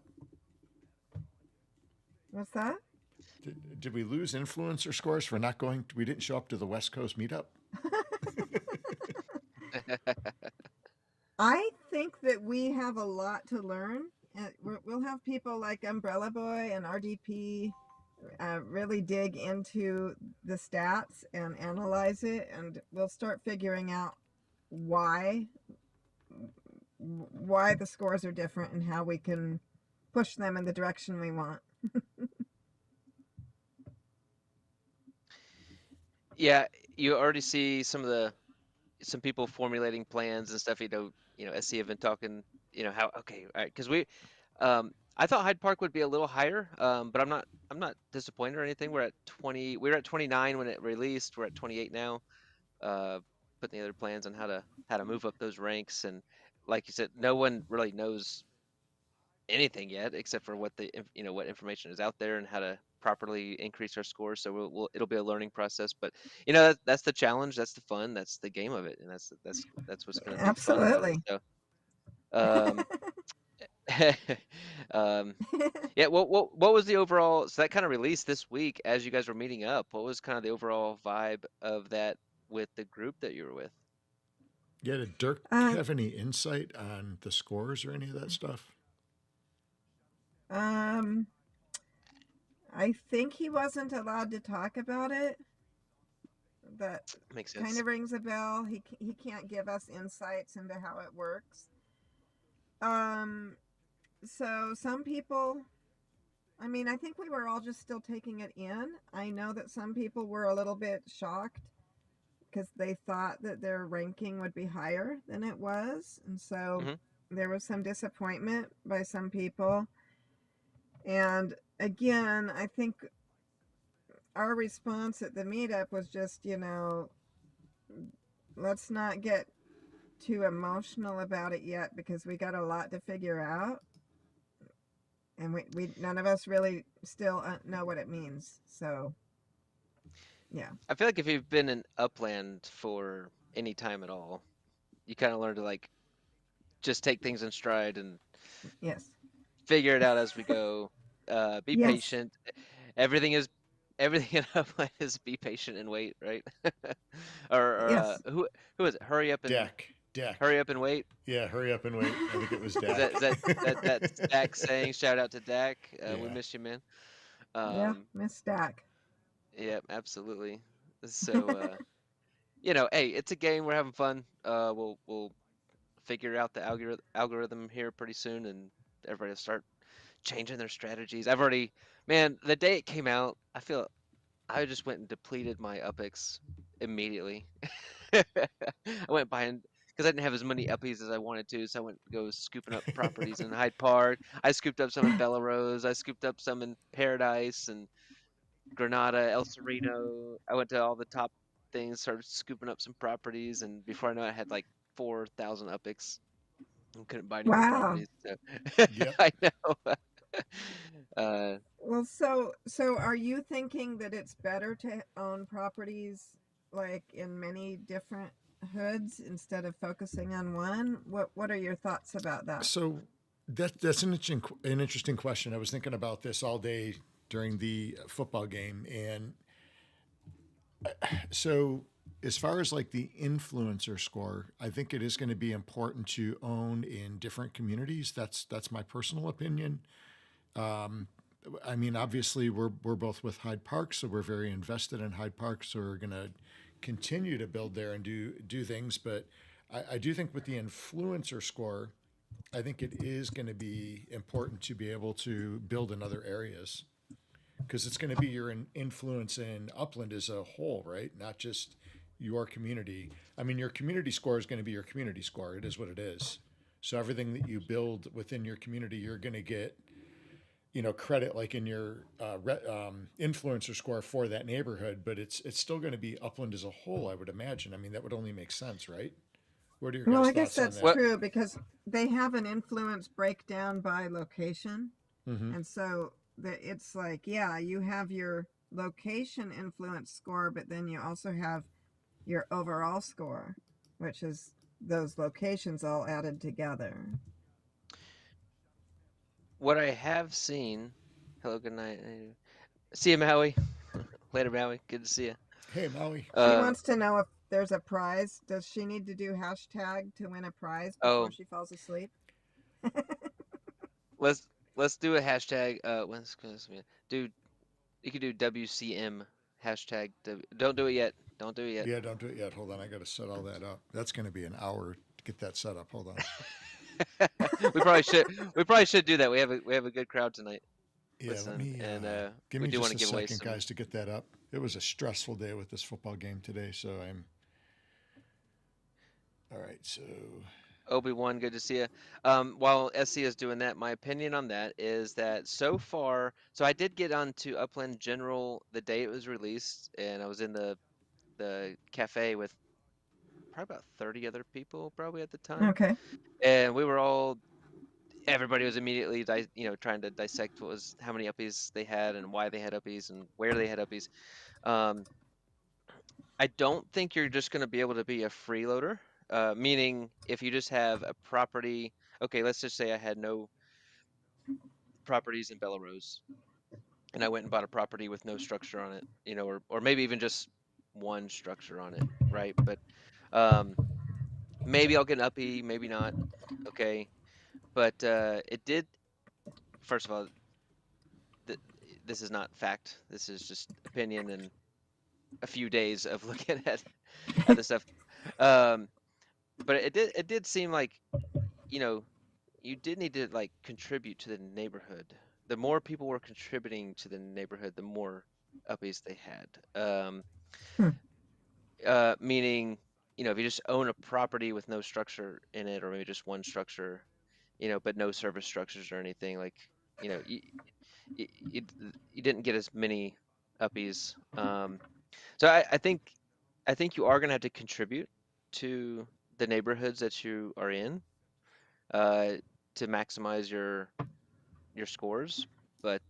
Speaker 2: What's that?
Speaker 1: Did we lose influencer scores for not going? We didn't show up to the West Coast meetup.
Speaker 2: I think that we have a lot to learn. We'll have people like Umbrella Boy and RDP really dig into the stats and analyze it, and we'll start figuring out why the scores are different and how we can push them in the direction we want.
Speaker 3: yeah, you already see some people formulating plans and stuff. SC have been talking. How okay, all right, because I thought Hyde Park would be a little higher, but I'm not disappointed or anything. We're at 20. We were at 29 when it released. We're at 28 now. Putting together plans on how to move up those ranks, and like you said, no one really knows anything yet except for what what information is out there and how to properly increase our scores. So it'll be a learning process, but that's the challenge, that's the fun, that's the game of it, and that's what's going to be fun about it.
Speaker 2: Absolutely.
Speaker 3: So um yeah, what was the overall, so that kind of released this week as you guys were meeting up, what was kind of the overall vibe of that with the group that you were with?
Speaker 1: Yeah, did Dirk
Speaker 2: uh,
Speaker 1: have any insight on the scores or any of that stuff?
Speaker 2: um, I think he wasn't allowed to talk about it. That
Speaker 3: Makes
Speaker 2: kind
Speaker 3: sense.
Speaker 2: of rings a bell. He can't give us insights into how it works. Um, so some people, I mean, I think we were all just still taking it in. I know that some people were a little bit shocked because they thought that their ranking would be higher than it was. And so
Speaker 3: Hmm.
Speaker 2: there was some disappointment by some people. And again, I think our response at the meetup was just, let's not get too emotional about it yet because we got a lot to figure out. And we none of us really still know what it means. So, yeah.
Speaker 3: I feel like if you've been in Upland for any time at all, you kind of learn to like just take things in stride and
Speaker 2: Yes.
Speaker 3: figure it out as we go. Be
Speaker 2: Yes.
Speaker 3: patient. Everything is everything in Upland is be patient and wait, right? or
Speaker 2: Yes.
Speaker 3: who is it?
Speaker 1: Deck.
Speaker 3: Hurry up and wait.
Speaker 1: Yeah, hurry up and wait. I think it was
Speaker 3: Is
Speaker 1: Dak.
Speaker 3: that's Dak saying? Shout out to Dak. We
Speaker 1: Yeah.
Speaker 3: miss you, man.
Speaker 2: Yeah.
Speaker 3: Um,
Speaker 2: Miss Stack.
Speaker 3: yeah, absolutely. So hey, it's a game. We're having fun. We'll figure out the algorithm here pretty soon, and everybody will start changing their strategies. Man, the day it came out, I just went and depleted my Upix immediately. I went buying because I didn't have as many Uppies as I wanted to, so I went to go scooping up properties in Hyde Park. I scooped up some in Bella Rose. I scooped up some in Paradise and Granada, El Sereno. I went to all the top things, started scooping up some properties, and before I know it, I had like 4,000 Upix and couldn't buy any more
Speaker 2: Wow.
Speaker 3: properties. So
Speaker 1: Yep.
Speaker 3: I know. uh,
Speaker 2: Well, so are you thinking that it's better to own properties like in many different hoods instead of focusing on one? What are your thoughts about that?
Speaker 1: So that's an interesting question. I was thinking about this all day during the football game, and so as far as like the influencer score, I think it is going to be important to own in different communities. That's my personal opinion. I mean, obviously, we're both with Hyde Park, so we're very invested in Hyde Park. So we're going to continue to build there and do things. But I do think with the influencer score, I think it is going to be important to be able to build in other areas because it's going to be your influence in Upland as a whole, right? Not just your community. I mean, your community score is going to be your community score. It is what it is. So everything that you build within your community, you're going to get credit like in your influencer score for that neighborhood, but it's still going to be Upland as a whole, I would imagine. I mean, that would only make sense, right? What are your
Speaker 2: Well,
Speaker 1: guys'
Speaker 2: I guess
Speaker 1: thoughts on
Speaker 2: that's
Speaker 1: that?
Speaker 3: what
Speaker 2: true because they have an influence breakdown by location.
Speaker 1: Mm-hmm.
Speaker 2: And so it's like, yeah, you have your location influence score, but then you also have your overall score, which is those locations all added together.
Speaker 3: what I have seen. Hello, good night. See you, Maui. Later, Maui. Good to see you.
Speaker 1: Hey, Maui.
Speaker 2: She
Speaker 3: Uh,
Speaker 2: wants to know if there's a prize. Does she need to do hashtag to win a prize before
Speaker 3: oh,
Speaker 2: she falls asleep?
Speaker 3: let's let's do a hashtag. Dude, you could do WCM hashtag. Don't do it yet. Don't do it yet.
Speaker 1: Yeah, don't do it yet. Hold on, I got to set all that up. That's going to be an hour to get that set up. Hold on.
Speaker 3: we probably should. We probably should do that. We have a good crowd tonight.
Speaker 1: Yeah, let
Speaker 3: Listen,
Speaker 1: me
Speaker 3: and
Speaker 1: give
Speaker 3: we
Speaker 1: me
Speaker 3: do want
Speaker 1: just
Speaker 3: to
Speaker 1: a
Speaker 3: give away
Speaker 1: second,
Speaker 3: some.
Speaker 1: guys, to get that up. It was a stressful day with this football game today, so I'm all right. So
Speaker 3: Obi-Wan, good to see you. While SC is doing that, my opinion on that is that so far, so I did get onto Upland General the day it was released, and I was in the cafe with probably about 30 other people probably at the time.
Speaker 2: Okay.
Speaker 3: And we were all, everybody was immediately, trying to dissect how many uppies they had and why they had uppies and where they had uppies. I don't think you're just going to be able to be a freeloader, meaning if you just have a property, okay, let's just say I had no properties in Belarus and I went and bought a property with no structure on it, or maybe even just one structure on it, right? But maybe I'll get an uppie, maybe not. Okay. But it did, first of all, th this is not fact. This is just opinion and a few days of looking at the stuff. Um, but it did seem like, you know, you did need to like contribute to the neighborhood. The more people were contributing to the neighborhood, the more uppies they had.
Speaker 2: Hmm.
Speaker 3: Meaning, if you just own a property with no structure in it, or maybe just one structure, but no service structures or anything, like, you didn't get as many uppies. So I think you are going to have to contribute to the neighborhoods that you are in, to maximize your scores, but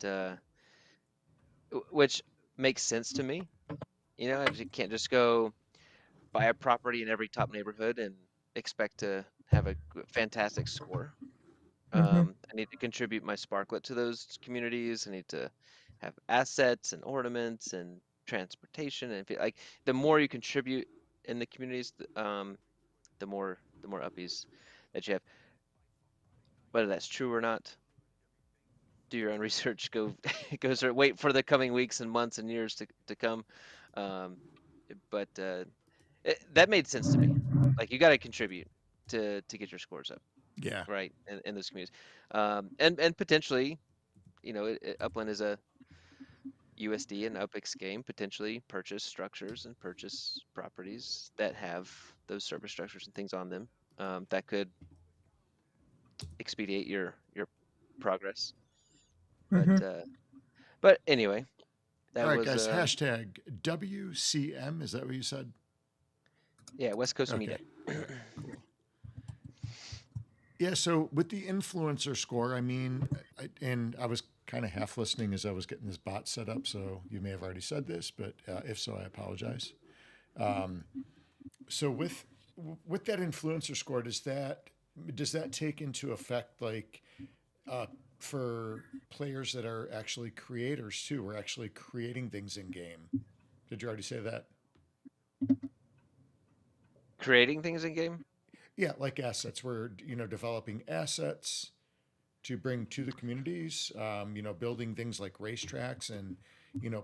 Speaker 3: which makes sense to me. You can't just go buy a property in every top neighborhood and expect to have a fantastic score.
Speaker 2: Mm-hmm.
Speaker 3: I need to contribute my sparklet to those communities. I need to have assets and ornaments and transportation, and like the more you contribute in the communities, the more uppies that you have. Whether that's true or not, do your own research. Go sort wait for the coming weeks and months and years to come. Um, but that made sense to me. Like, you got to contribute to get your scores up,
Speaker 1: Yeah.
Speaker 3: right? In those communities, and potentially, Upland is a USD and UPX game. Potentially purchase structures and purchase properties that have those service structures and things on them, that could expedite your progress. But
Speaker 2: Mm-hmm.
Speaker 3: but anyway,
Speaker 1: All
Speaker 3: that
Speaker 1: right,
Speaker 3: was
Speaker 1: guys. Hashtag WCM. Is that what you said?
Speaker 3: yeah, West Coast
Speaker 1: Okay.
Speaker 3: Meetup.
Speaker 1: Cool. Yeah. So with the influencer score, I mean, and I was kind of half listening as I was getting this bot set up. So you may have already said this, but if so, I apologize. So with that influencer score, does that take into effect, like, uh, for players that are actually creators too? We're actually creating things in game. Did you already say that?
Speaker 3: Creating things in game.
Speaker 1: Yeah, like assets. We're developing assets to bring to the communities. Building things like racetracks and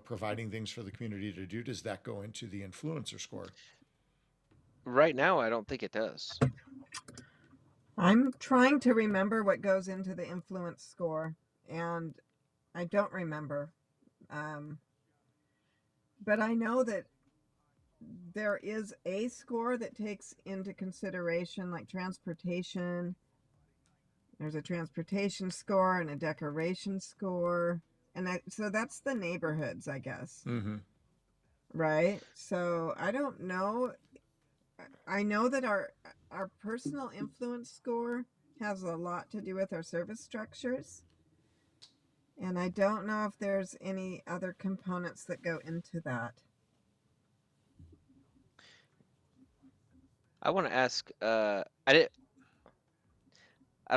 Speaker 1: providing things for the community to do. Does that go into the influencer score?
Speaker 3: Right now, I don't think it does.
Speaker 2: I'm trying to remember what goes into the influence score, and I don't remember. Um, but I know that there is a score that takes into consideration like transportation. There's a transportation score and a decoration score. And so that's the neighborhoods, I guess.
Speaker 1: Mm-hmm.
Speaker 2: Right? So I don't know. I know that our personal influence score has a lot to do with our service structures. And I don't know if there's any other components that go into that.
Speaker 3: I want to ask. I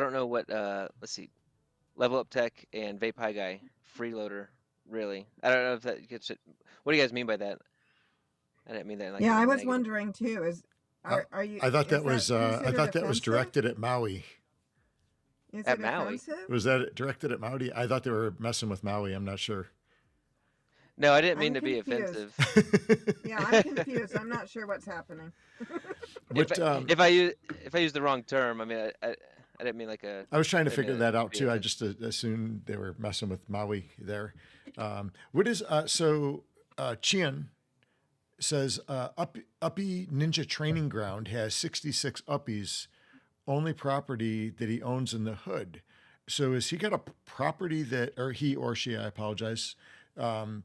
Speaker 3: don't know what. Let's see. Level Up Tech and Vape High Guy freeloader. Really, I don't know if that gets it. What do you guys mean by that? I didn't mean that like
Speaker 2: Yeah,
Speaker 3: in a
Speaker 2: I was
Speaker 3: negative.
Speaker 2: wondering too. Are you?
Speaker 1: I thought
Speaker 2: Is
Speaker 1: that
Speaker 2: that
Speaker 1: was I
Speaker 2: considered
Speaker 1: thought that was
Speaker 2: offensive?
Speaker 1: directed at Maui.
Speaker 2: Is
Speaker 3: At
Speaker 2: it
Speaker 3: Maui.
Speaker 2: offensive?
Speaker 1: Was that directed at Maui? I thought they were messing with Maui. I'm not sure.
Speaker 3: No, I didn't mean
Speaker 2: I'm
Speaker 3: to be
Speaker 2: confused.
Speaker 3: offensive.
Speaker 2: Yeah, I'm confused. I'm not sure what's happening.
Speaker 3: If
Speaker 1: What
Speaker 3: if I use the wrong term, I mean, I didn't mean like a.
Speaker 1: I was trying to
Speaker 3: I didn't
Speaker 1: figure
Speaker 3: mean
Speaker 1: that
Speaker 3: to
Speaker 1: out
Speaker 3: be
Speaker 1: too. I
Speaker 3: offensive.
Speaker 1: just assumed they were messing with Maui there. What is so? Chien says Uppy Ninja Training Ground has 66 Uppies, only property that he owns in the hood. So has he got a property that, or he or she? I apologize. Um,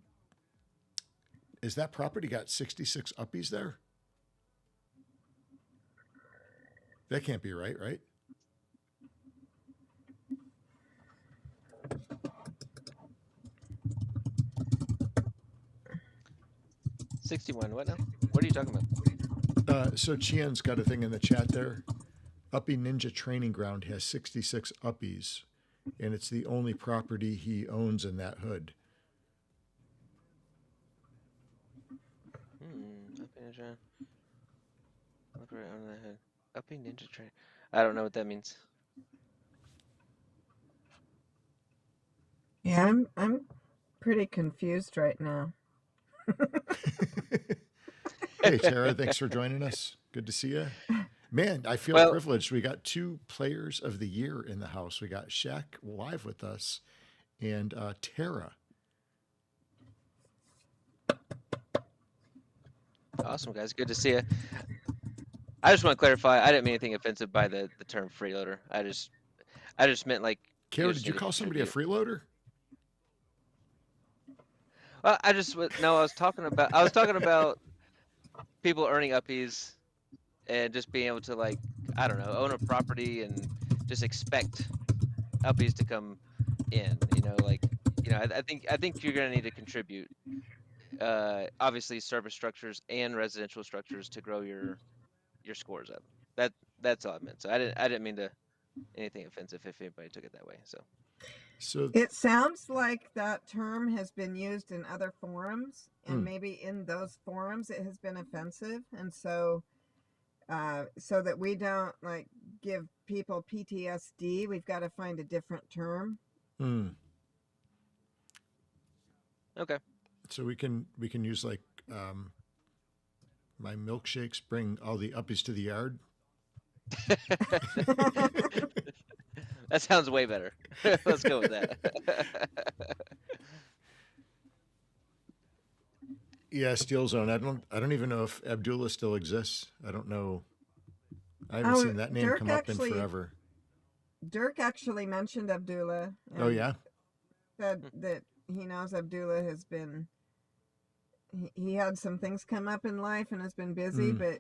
Speaker 1: is that property got 66 Uppies there? That can't be right, right?
Speaker 3: $61. What now? What are you talking about?
Speaker 1: So Chian's got a thing in the chat there. Uppy Ninja Training Ground has 66 Uppies, and it's the only property he owns in that hood.
Speaker 3: Uppy Ninja. Look right on the head. Uppy Ninja Train. I don't know what that means.
Speaker 2: Yeah, I'm pretty confused right now.
Speaker 1: Hey, Tara, thanks for joining us. Good to see you. Man, I feel
Speaker 3: Well,
Speaker 1: privileged. We got 2 players of the year in the house. We got Shaq live with us and Tara.
Speaker 3: awesome, guys. Good to see you. I just want to clarify. I didn't mean anything offensive by the term freeloader. I just meant like.
Speaker 1: Kara,
Speaker 3: just
Speaker 1: did you
Speaker 3: need to
Speaker 1: call somebody a
Speaker 3: contribute.
Speaker 1: freeloader?
Speaker 3: Well, no. I was talking about people earning uppies and just being able to, like, I don't know, own a property and just expect uppies to come in. I think you're gonna need to contribute. Obviously, service structures and residential structures to grow your scores up. That's all I meant. So I didn't mean to anything offensive if anybody took it that way.
Speaker 1: So
Speaker 2: It sounds like that term has been used in other forums, and maybe in those forums it has been offensive, and so that we don't like give people PTSD, we've got to find a different term.
Speaker 3: Okay.
Speaker 1: So we can use like my milkshakes bring all the uppies to the yard.
Speaker 3: That sounds way better. Let's go with that.
Speaker 1: Yeah, Steel Zone. I don't even know if Abdullah still exists. I don't know. I haven't seen that name come up in forever.
Speaker 2: Dirk actually mentioned Abdullah.
Speaker 1: Oh yeah.
Speaker 2: Said that he knows Abdullah has been. He had some things come up in life and has been busy, but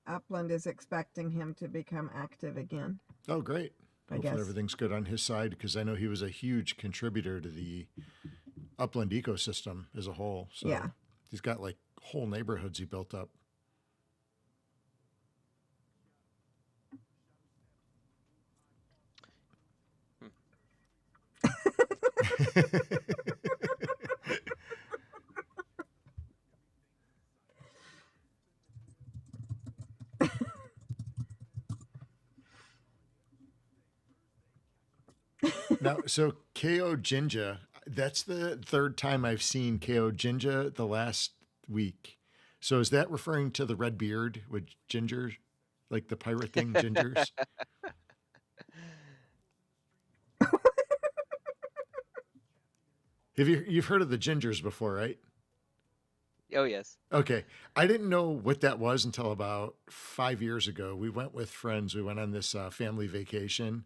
Speaker 2: Upland is expecting him to become active again.
Speaker 1: Oh, great. Hopefully everything's good on his side, because I know he was a huge contributor to the Upland ecosystem as a whole. So yeah. He's got like whole neighborhoods he built up. Now, so KO Jinja, that's the 3rd time I've seen KO Jinja the last week. So is that referring to the red beard with ginger, like the pirate thing, gingers? You've heard of the gingers before, right?
Speaker 3: Oh, yes.
Speaker 1: Okay. I didn't know what that was until about 5 years ago. We went with friends. We went on this family vacation,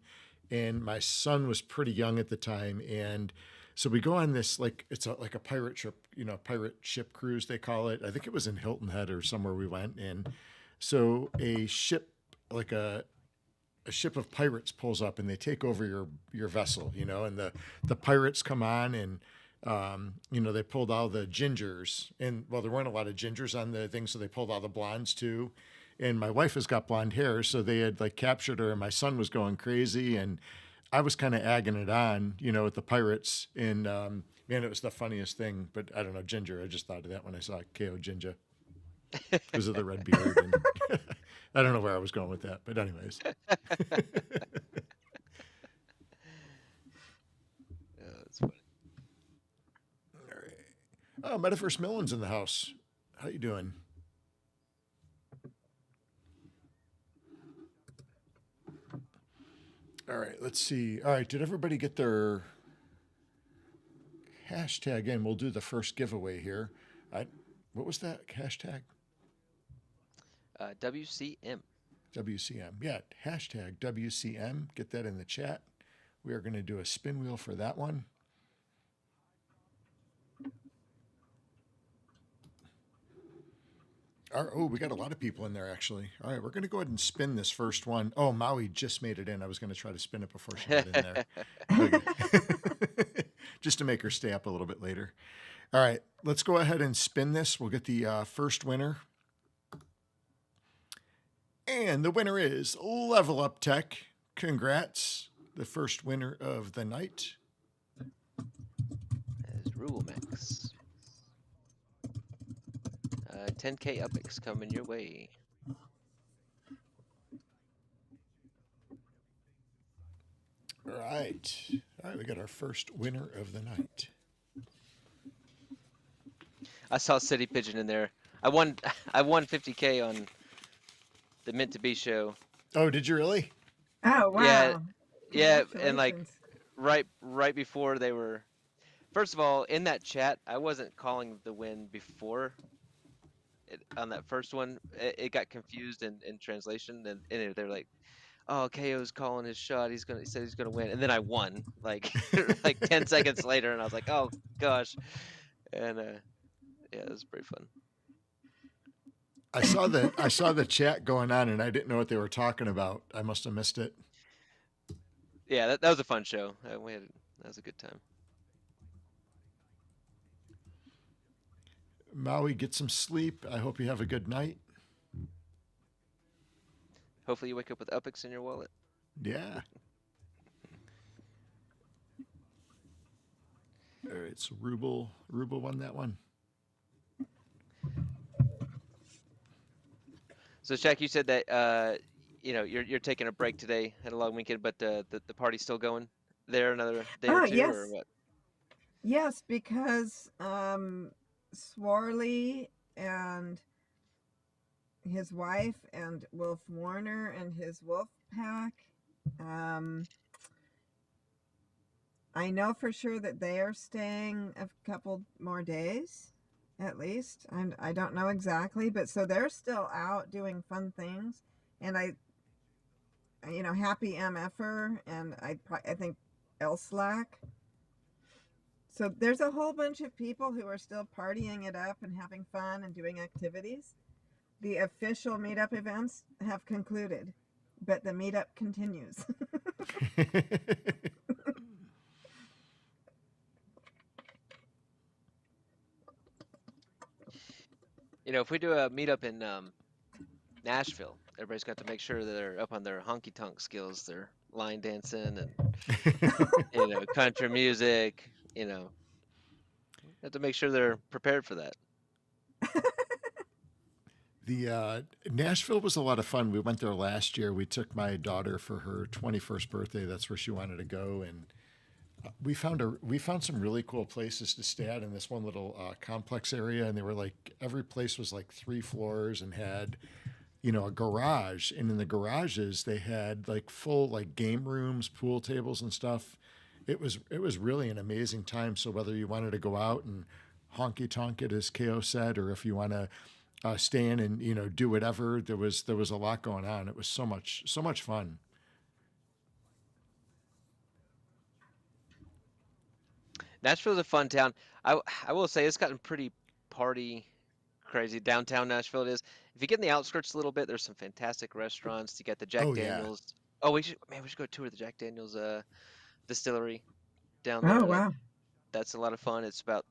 Speaker 1: and my son was pretty young at the time. And so we go on this, like, it's like a pirate ship, pirate ship cruise, they call it. I think it was in Hilton Head or somewhere we went. And so a ship, like a ship of pirates pulls up and they take over your vessel, and the pirates come on and, they pulled all the gingers, and well, there weren't a lot of gingers on the thing. So they pulled all the blondes too. And my wife has got blonde hair. So they had like captured her, and my son was going crazy, and I was kind of egging it on, with the pirates. And, man, it was the funniest thing, but I don't know, ginger. I just thought of that when I saw KO Jinja because of the red beard. And I don't know where I was going with that, but anyways.
Speaker 3: That's funny.
Speaker 1: All right. Oh, Metaverse Millen's in the house. How you doing? All right, let's see. All right, did everybody get their hashtag in? We'll do the first giveaway here. What was that hashtag?
Speaker 3: WCM.
Speaker 1: WCM. Yeah, hashtag WCM. Get that in the chat. We are going to do a spin wheel for that one. We got a lot of people in there, actually. All right, we're going to go ahead and spin this first one. Oh, Maui just made it in. I was going to try to spin it before she got in there. Okay. Just to make her stay up a little bit later. All right, let's go ahead and spin this. We'll get the first winner. And the winner is Level Up Tech. Congrats. The first winner of the night.
Speaker 3: As Rule Max. 10K Uppies coming your way.
Speaker 1: All right. All right, we got our first winner of the night.
Speaker 3: I saw City Pigeon in there. I won 50K on the Meant to Be show.
Speaker 1: Oh, did you really?
Speaker 2: Oh, wow.
Speaker 3: Yeah, and like
Speaker 2: Congratulations.
Speaker 3: right before they were. First of all, in that chat, I wasn't calling the win before. On that first one, it got confused in translation, and they're like, "Oh, KO's calling his shot. He said he's gonna win," and then I won like like 10 seconds later, and I was like, "Oh gosh," and yeah, it was pretty fun.
Speaker 1: I saw the chat going on, and I didn't know what they were talking about. I must have missed it.
Speaker 3: Yeah, that was a fun show. That was a good time.
Speaker 1: Maui, get some sleep. I hope you have a good night.
Speaker 3: Hopefully you wake up with Uppies in your wallet.
Speaker 1: Yeah. All right, so Ruble won that one.
Speaker 3: So Shaq, you said that you're taking a break today, had a long weekend, but the party's still going there another day or two,
Speaker 2: yes.
Speaker 3: or what?
Speaker 2: Yes, because Swarley and his wife and Wolf Warner and his wolf pack. I know for sure that they are staying a couple more days, at least. I don't know exactly, but so they're still out doing fun things, and happy MFer, and I think Elslack. So there's a whole bunch of people who are still partying it up and having fun and doing activities. The official meetup events have concluded, but the meetup continues.
Speaker 3: If we do a meetup in Nashville, everybody's got to make sure that they're up on their honky tonk skills. They're line dancing and country music. Have to make sure they're prepared for that.
Speaker 1: The Nashville was a lot of fun. We went there last year. We took my daughter for her 21st birthday. That's where she wanted to go, and we found some really cool places to stay at in this one little complex area. And they were like, every place was like 3 floors and had, a garage. And in the garages, they had like full like game rooms, pool tables, and stuff. It was really an amazing time. So whether you wanted to go out and honky tonk it, as KO said, or if you want to stay in and do whatever, there was a lot going on. It was so much fun.
Speaker 3: Nashville's a fun town. I will say it's gotten pretty party crazy. Downtown Nashville it is. If you get in the outskirts a little bit, there's some fantastic restaurants. You got the Jack Daniels. Yeah. Oh, we should go tour the Jack Daniels distillery down there.
Speaker 2: Oh, wow.
Speaker 3: That's a lot of fun. It's about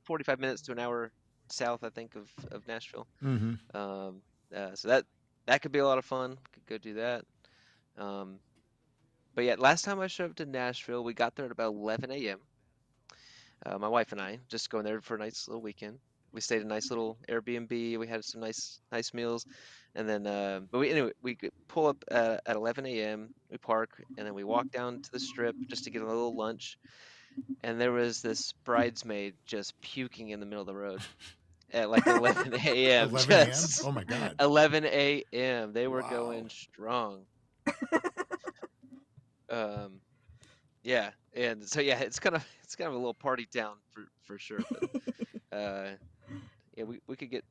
Speaker 3: 45 minutes to an hour south, I think, of Nashville.
Speaker 1: Mm-hmm.
Speaker 3: So that could be a lot of fun. Could go do that. But yeah, last time I showed up to Nashville, we got there at about 11 a.m. My wife and I just going there for a nice little weekend. We stayed in a nice little Airbnb. We had some nice meals, and then but we could pull up at 11 a.m. We park, and then we walk down to the strip just to get a little lunch. And there was this bridesmaid just puking in the middle of the road at like 11 a.m.
Speaker 1: 11 a.m. Oh my God.
Speaker 3: 11 a.m. They were going strong. Yeah, and so yeah, it's kind of a little party town for sure. But yeah, we could get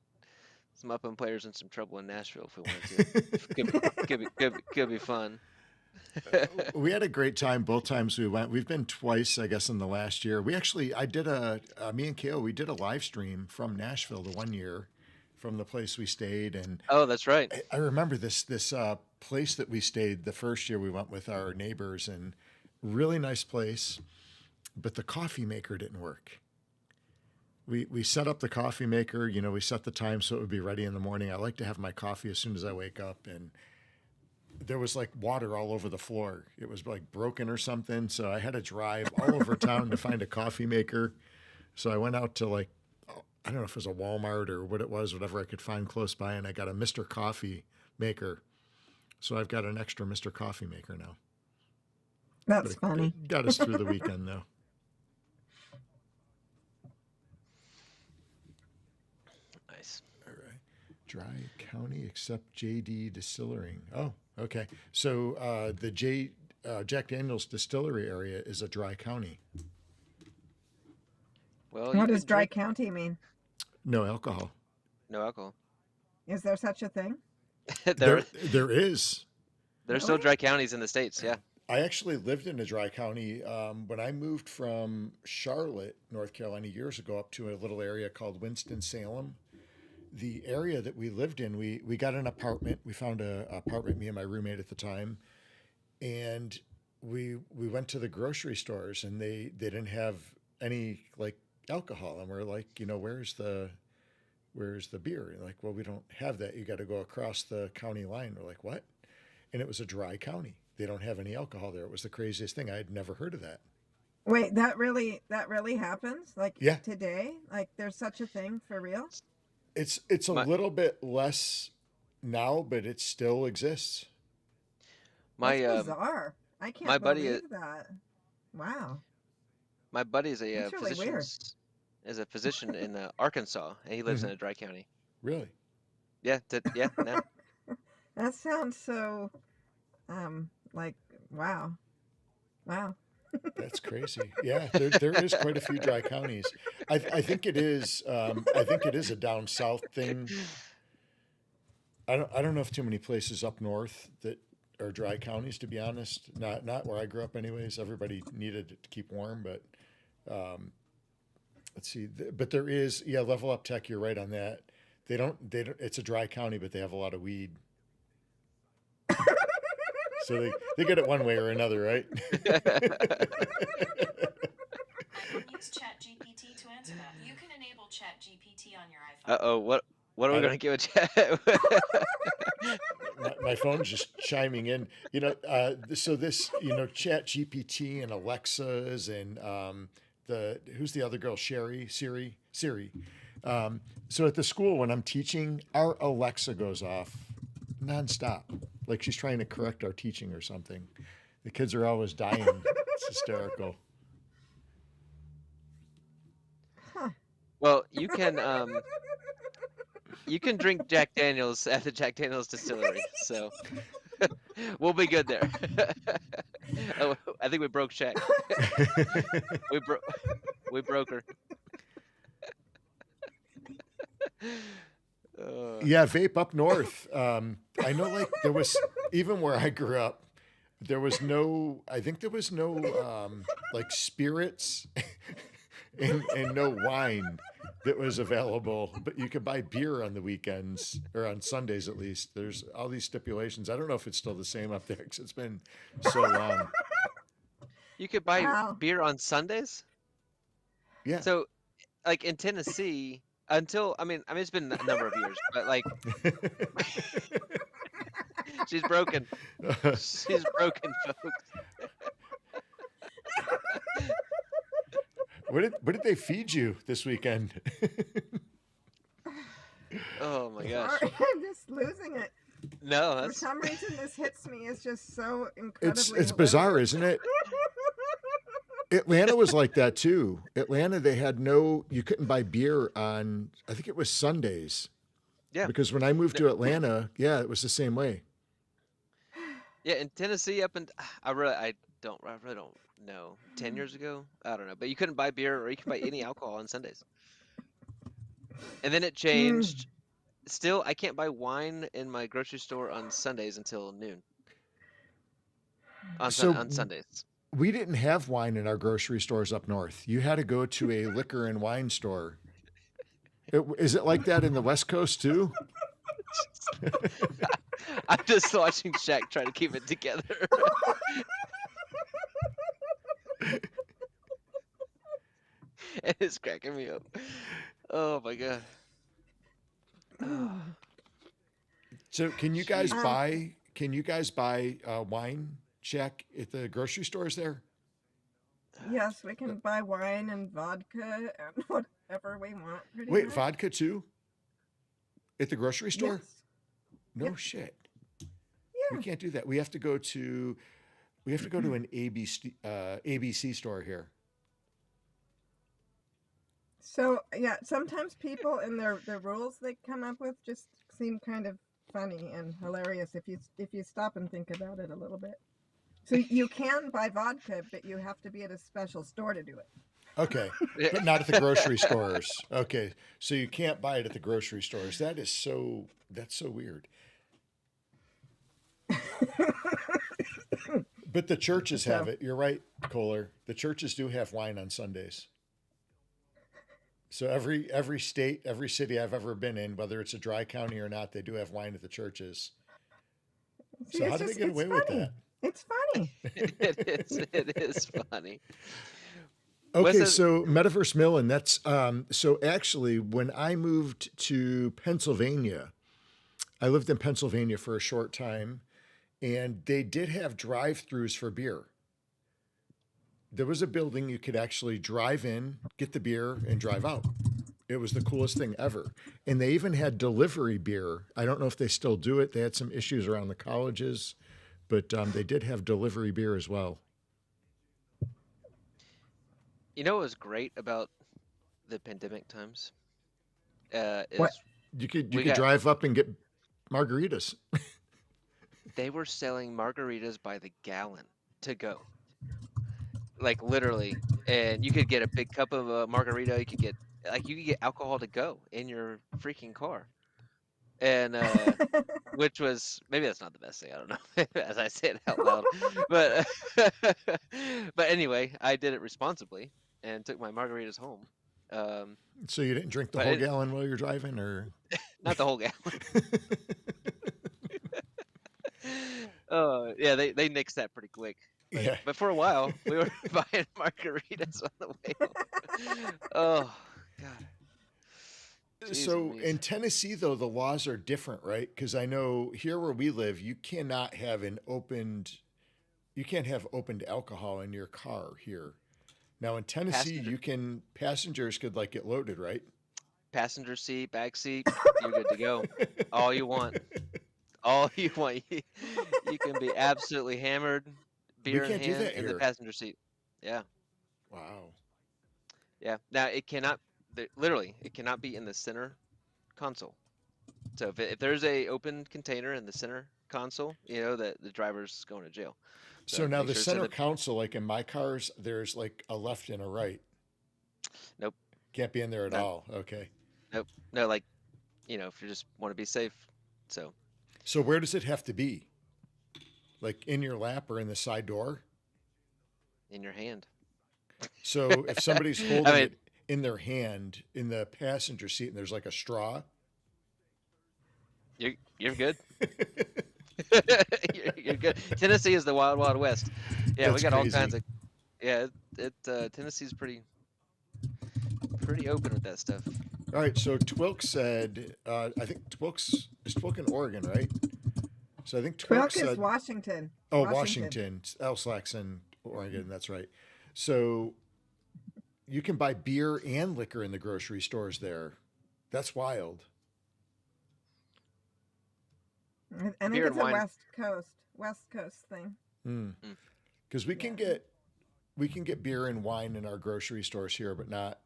Speaker 3: some Upland players in some trouble in Nashville if we wanted to. Could be fun.
Speaker 1: We had a great time both times we went. We've been twice, I guess, in the last year. We actually, me and KO, we did a live stream from Nashville the one year from the place we stayed, and
Speaker 3: Oh, that's right.
Speaker 1: I remember this place that we stayed the first year we went with our neighbors, and really nice place, but the coffee maker didn't work. We set up the coffee maker, you know, we set the time so it would be ready in the morning. I like to have my coffee as soon as I wake up, and there was like water all over the floor. It was like broken or something. So I had to drive all over town to find a coffee maker. So I went out to like, I don't know if it was a Walmart or what it was, whatever I could find close by, and I got a Mr. Coffee maker. So I've got an extra Mr. Coffee maker now.
Speaker 2: That's
Speaker 1: But
Speaker 2: funny.
Speaker 1: it got us through the weekend though.
Speaker 3: Nice.
Speaker 1: All right. Dry county except JD Distilling. Oh, okay. So the Jack Daniel's distillery area is a dry county.
Speaker 3: Well,
Speaker 2: What
Speaker 3: you
Speaker 2: does
Speaker 3: can
Speaker 2: dry
Speaker 3: drink
Speaker 2: county mean?
Speaker 1: No alcohol.
Speaker 3: no alcohol.
Speaker 2: Is there such a thing?
Speaker 1: There is.
Speaker 3: There's still
Speaker 2: Really?
Speaker 3: dry counties in the States. Yeah.
Speaker 1: I actually lived in a dry county when I moved from Charlotte, North Carolina, years ago up to a little area called Winston-Salem. The area that we lived in, we got an apartment. We found an apartment, me and my roommate at the time, and we went to the grocery stores, and they didn't have any like alcohol, and we're like, you know, where's the beer? And like, well, we don't have that. You got to go across the county line. We're like, what? And it was a dry county. They don't have any alcohol there. It was the craziest thing. I had never heard of that.
Speaker 2: Wait, that really happens? Like
Speaker 1: Yeah.
Speaker 2: today? Like there's such a thing for real?
Speaker 1: It's a
Speaker 3: My
Speaker 1: little bit less now, but it still exists.
Speaker 2: That's
Speaker 3: my
Speaker 2: bizarre. I
Speaker 3: my
Speaker 2: can't
Speaker 3: buddy
Speaker 2: believe that. Wow.
Speaker 3: my buddy is a
Speaker 2: That's really weird.
Speaker 3: physician in Arkansas, and he lives in
Speaker 1: Mhm.
Speaker 3: a dry county.
Speaker 1: Really?
Speaker 3: Yeah. No.
Speaker 2: That sounds so like wow. Wow.
Speaker 1: That's crazy. Yeah, there is quite a few dry counties. I think it is. I think it is a down south thing. I don't know if too many places up north that are dry counties. To be honest, not where I grew up. Anyways, everybody needed it to keep warm. But let's see. But there is. Yeah, Level Up Tech. You're right on that. They don't. It's a dry county, but they have a lot of weed. So they get it one way or another, right?
Speaker 4: Use ChatGPT to answer that. You can enable ChatGPT on your iPhone.
Speaker 3: Uh-oh, what are we
Speaker 1: I
Speaker 3: gonna
Speaker 1: don't,
Speaker 3: give a chat?
Speaker 1: my phone's just chiming in. You know, so this, you know, Chat GPT and Alexas and who's the other girl? Siri. So at the school when I'm teaching, our Alexa goes off nonstop, like she's trying to correct our teaching or something. The kids are always dying. It's hysterical.
Speaker 3: Well, you can drink Jack Daniel's at the Jack Daniel's distillery, so we'll be good there. Oh, I think we broke Shaq. We broke her.
Speaker 1: Yeah, vape up north. I know, like there was even where I grew up, there was no. I think there was no like spirits and no wine that was available, but you could buy beer on the weekends or on Sundays at least. There's all these stipulations. I don't know if it's still the same up there because it's been so long.
Speaker 3: You could buy
Speaker 2: Wow.
Speaker 3: beer on Sundays?
Speaker 1: Yeah.
Speaker 3: So, like in Tennessee, until I mean it's been a number of years, but like she's broken. She's broken, folks.
Speaker 1: What did they feed you this weekend?
Speaker 3: Oh my gosh.
Speaker 2: Sorry, I'm just losing it.
Speaker 3: No,
Speaker 2: For
Speaker 3: that's
Speaker 2: some reason, this hits me. It's just so incredibly.
Speaker 1: It's bizarre,
Speaker 2: hilarious.
Speaker 1: isn't it? Atlanta was like that too. Atlanta, they had you couldn't buy beer on, I think it was Sundays.
Speaker 3: yeah.
Speaker 1: Because when I moved to Atlanta, yeah, it was the same way.
Speaker 3: Yeah, in Tennessee I really don't know. 10 years ago? I don't know. But you couldn't buy beer or you could buy any alcohol on Sundays. And then it changed. Still, I can't buy wine in my grocery store on Sundays until noon. On
Speaker 1: So
Speaker 3: Sundays.
Speaker 1: we didn't have wine in our grocery stores up north. You had to go to a liquor and wine store Is it like that in the West Coast too?
Speaker 3: I'm just watching Shaq try to keep it together. And it's cracking me up. Oh my god.
Speaker 1: So can you guys
Speaker 3: Jeez.
Speaker 1: buy? Can you guys buy wine, Shaq, at the grocery stores there?
Speaker 2: Yes, we can buy wine and vodka and whatever we want. Pretty
Speaker 1: Wait,
Speaker 2: much.
Speaker 1: vodka too? At the grocery store?
Speaker 2: Yes.
Speaker 1: No
Speaker 2: Yep.
Speaker 1: shit.
Speaker 2: Yeah.
Speaker 1: We can't do that. We have to go to an ABC store here.
Speaker 2: So yeah, sometimes people and their rules they come up with just seem kind of funny and hilarious if you stop and think about it a little bit. So you can buy vodka, but you have to be at a special store to do it.
Speaker 1: Okay, but not at the grocery stores. Okay, so you can't buy it at the grocery stores. That's so weird. But the churches have it. You're right, Kohler. The churches do have wine on Sundays. So every state, every city I've ever been in, whether it's a dry county or not, they do have wine at the churches.
Speaker 2: See,
Speaker 1: So
Speaker 2: it's
Speaker 1: how do they
Speaker 2: just-
Speaker 1: get
Speaker 2: it's
Speaker 1: away with
Speaker 2: funny.
Speaker 1: that?
Speaker 2: It's funny.
Speaker 3: It is funny.
Speaker 1: Okay,
Speaker 3: it-
Speaker 1: so Metaverse Millen, that's so actually when I moved to Pennsylvania, I lived in Pennsylvania for a short time, and they did have drive-throughs for beer. There was a building you could actually drive in, get the beer, and drive out. It was the coolest thing ever. And they even had delivery beer. I don't know if they still do it. They had some issues around the colleges, but they did have delivery beer as well.
Speaker 3: You know what was great about the pandemic times? Is
Speaker 2: What?
Speaker 1: You could
Speaker 3: We got-
Speaker 1: drive up and get margaritas.
Speaker 3: they were selling margaritas by the gallon to go. Like literally. And you could get a big cup of a margarita, you could get alcohol to go in your freaking car. And which was maybe that's not the best thing, I don't know, as I say it out loud. But but anyway, I did it responsibly and took my margaritas home.
Speaker 1: So you didn't drink the
Speaker 3: But
Speaker 1: whole
Speaker 3: it-
Speaker 1: gallon while you're driving, or?
Speaker 3: Not the whole gallon. Yeah, they nixed that pretty quick. But,
Speaker 1: Yeah.
Speaker 3: but for a while, we were buying margaritas on the way home. Oh god. Jeez
Speaker 1: So
Speaker 3: Louise.
Speaker 1: in Tennessee, though, the laws are different, right? Because I know here where we live, you can't have opened alcohol in your car here. Now in Tennessee, passengers could like get loaded, right?
Speaker 3: Passenger seat, back seat, you're good to go. All you want. All you want. You can be absolutely hammered, beer in
Speaker 1: can't do
Speaker 3: hand,
Speaker 1: that
Speaker 3: in the
Speaker 1: here.
Speaker 3: passenger seat. Yeah.
Speaker 1: Wow.
Speaker 3: Yeah. Now it cannot, literally, it cannot be in the center console. So if there's a open container in the center console, you know that the driver's going to jail.
Speaker 1: So now
Speaker 3: make
Speaker 1: the
Speaker 3: sure it's in
Speaker 1: center
Speaker 3: the-
Speaker 1: console, like in my cars, there's like a left and a right.
Speaker 3: Nope.
Speaker 1: Can't be in there at
Speaker 3: No.
Speaker 1: all. Okay.
Speaker 3: Nope. No, like, if you just want to be safe. So
Speaker 1: So where does it have to be? Like in your lap or in the side door?
Speaker 3: in your hand.
Speaker 1: So if somebody's holding
Speaker 3: mean-
Speaker 1: it in their hand in the passenger seat and there's like a straw,
Speaker 3: You're good. you're good. Tennessee is the wild, wild west. Yeah, we
Speaker 1: That's
Speaker 3: got all
Speaker 1: crazy.
Speaker 3: kinds of. Yeah, Tennessee's pretty open with that stuff.
Speaker 1: all right. So Twilk said, I think Twilk's in Oregon, right? So I think Twilk
Speaker 2: Twilk is
Speaker 1: said,
Speaker 2: Washington.
Speaker 1: oh, Washington, Elslack's in Oregon. That's right. So you can buy beer and liquor in the grocery stores there. That's wild.
Speaker 2: I think
Speaker 3: Beer
Speaker 2: it's
Speaker 3: and
Speaker 2: a
Speaker 3: wine.
Speaker 2: West Coast thing.
Speaker 1: Because we can get beer and wine in our grocery stores here, but not,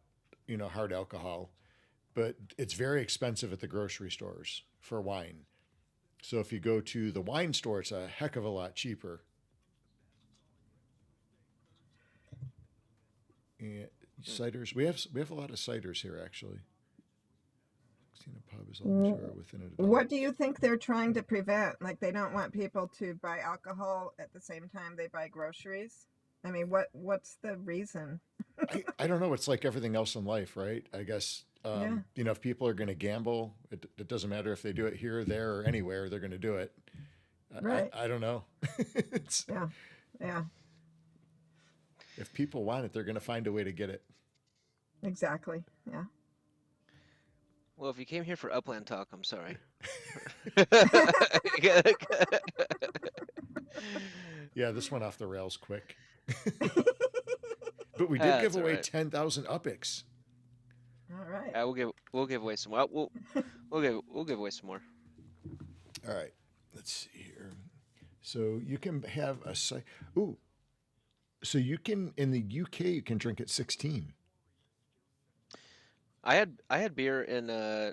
Speaker 1: hard alcohol. But it's very expensive at the grocery stores for wine. So if you go to the wine store, it's a heck of a lot cheaper. And ciders, we have a lot of ciders here actually. Christina Pub is on the shore within a
Speaker 2: What do you think they're trying to prevent? Like they don't want people to buy alcohol at the same time they buy groceries? I mean, what's the reason?
Speaker 1: I don't know. It's like everything else in life, right? I guess
Speaker 2: Yeah.
Speaker 1: You know, if people are going to gamble, it doesn't matter if they do it here, there, or anywhere, they're going to do it.
Speaker 2: Right.
Speaker 1: I don't know. It's,
Speaker 2: Yeah. Yeah.
Speaker 1: if people want it, they're going to find a way to get it.
Speaker 2: Exactly. Yeah.
Speaker 3: Well, if you came here for Upland talk, I'm sorry.
Speaker 1: Yeah, this went off the rails quick. But we did
Speaker 3: That's
Speaker 1: give away
Speaker 3: all right.
Speaker 1: 10,000 Uppies.
Speaker 2: All right.
Speaker 3: We'll give away some. We'll give away some more.
Speaker 1: All right, let's see here. So you can have a ooh. So you can in the UK you can drink at 16.
Speaker 3: I had beer in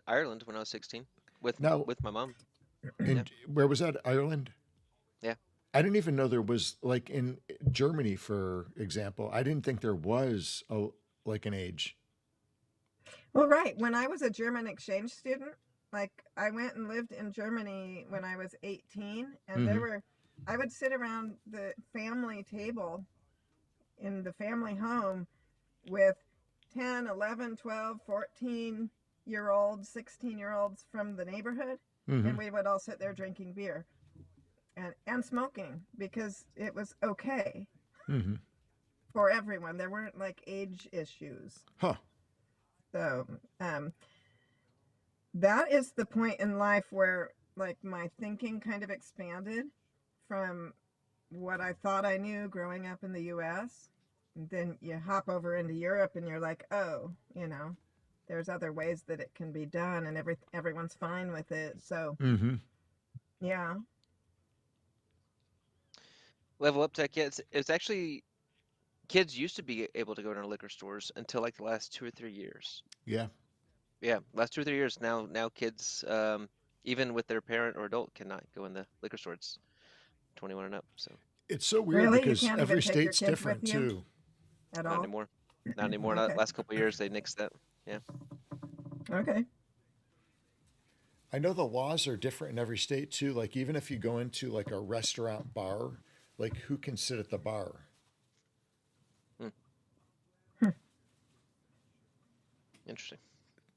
Speaker 3: Ireland when I was 16 with
Speaker 1: Now,
Speaker 3: my mom.
Speaker 1: and where was that? Ireland?
Speaker 3: Yeah.
Speaker 1: I didn't even know there was, like, in Germany, for example. I didn't think there was like an age.
Speaker 2: Well, right. When I was a German exchange student, like I went and lived in Germany when I was 18, and I would sit around the family table in the family home with 10, 11, 12, 14-year-olds, 16-year-olds from the neighborhood, and we would all sit there drinking beer and smoking because it was okay for everyone. There weren't like age issues.
Speaker 1: Huh.
Speaker 2: So that is the point in life where like my thinking kind of expanded from what I thought I knew growing up in the US. And then you hop over into Europe and you're like, oh, you know, there's other ways that it can be done and everyone's fine with it. So yeah.
Speaker 3: Level Up Tech, yeah, it's actually kids used to be able to go to liquor stores until like the last 2 or 3 years.
Speaker 1: Yeah.
Speaker 3: Yeah, last 2 or 3 years now kids even with their parent or adult cannot go in the liquor store. It's 21 and up. So
Speaker 1: It's so weird
Speaker 2: Really? You
Speaker 1: because
Speaker 2: can't
Speaker 1: every
Speaker 2: even take your
Speaker 1: state's
Speaker 2: kids
Speaker 1: different
Speaker 2: with you
Speaker 1: too.
Speaker 2: at
Speaker 3: not
Speaker 2: all?
Speaker 3: anymore. Not anymore.
Speaker 2: Okay.
Speaker 3: Last couple of years they nixed that. Yeah.
Speaker 2: Okay.
Speaker 1: I know the laws are different in every state too. Like even if you go into like a restaurant bar, like who can sit at the bar?
Speaker 3: Interesting.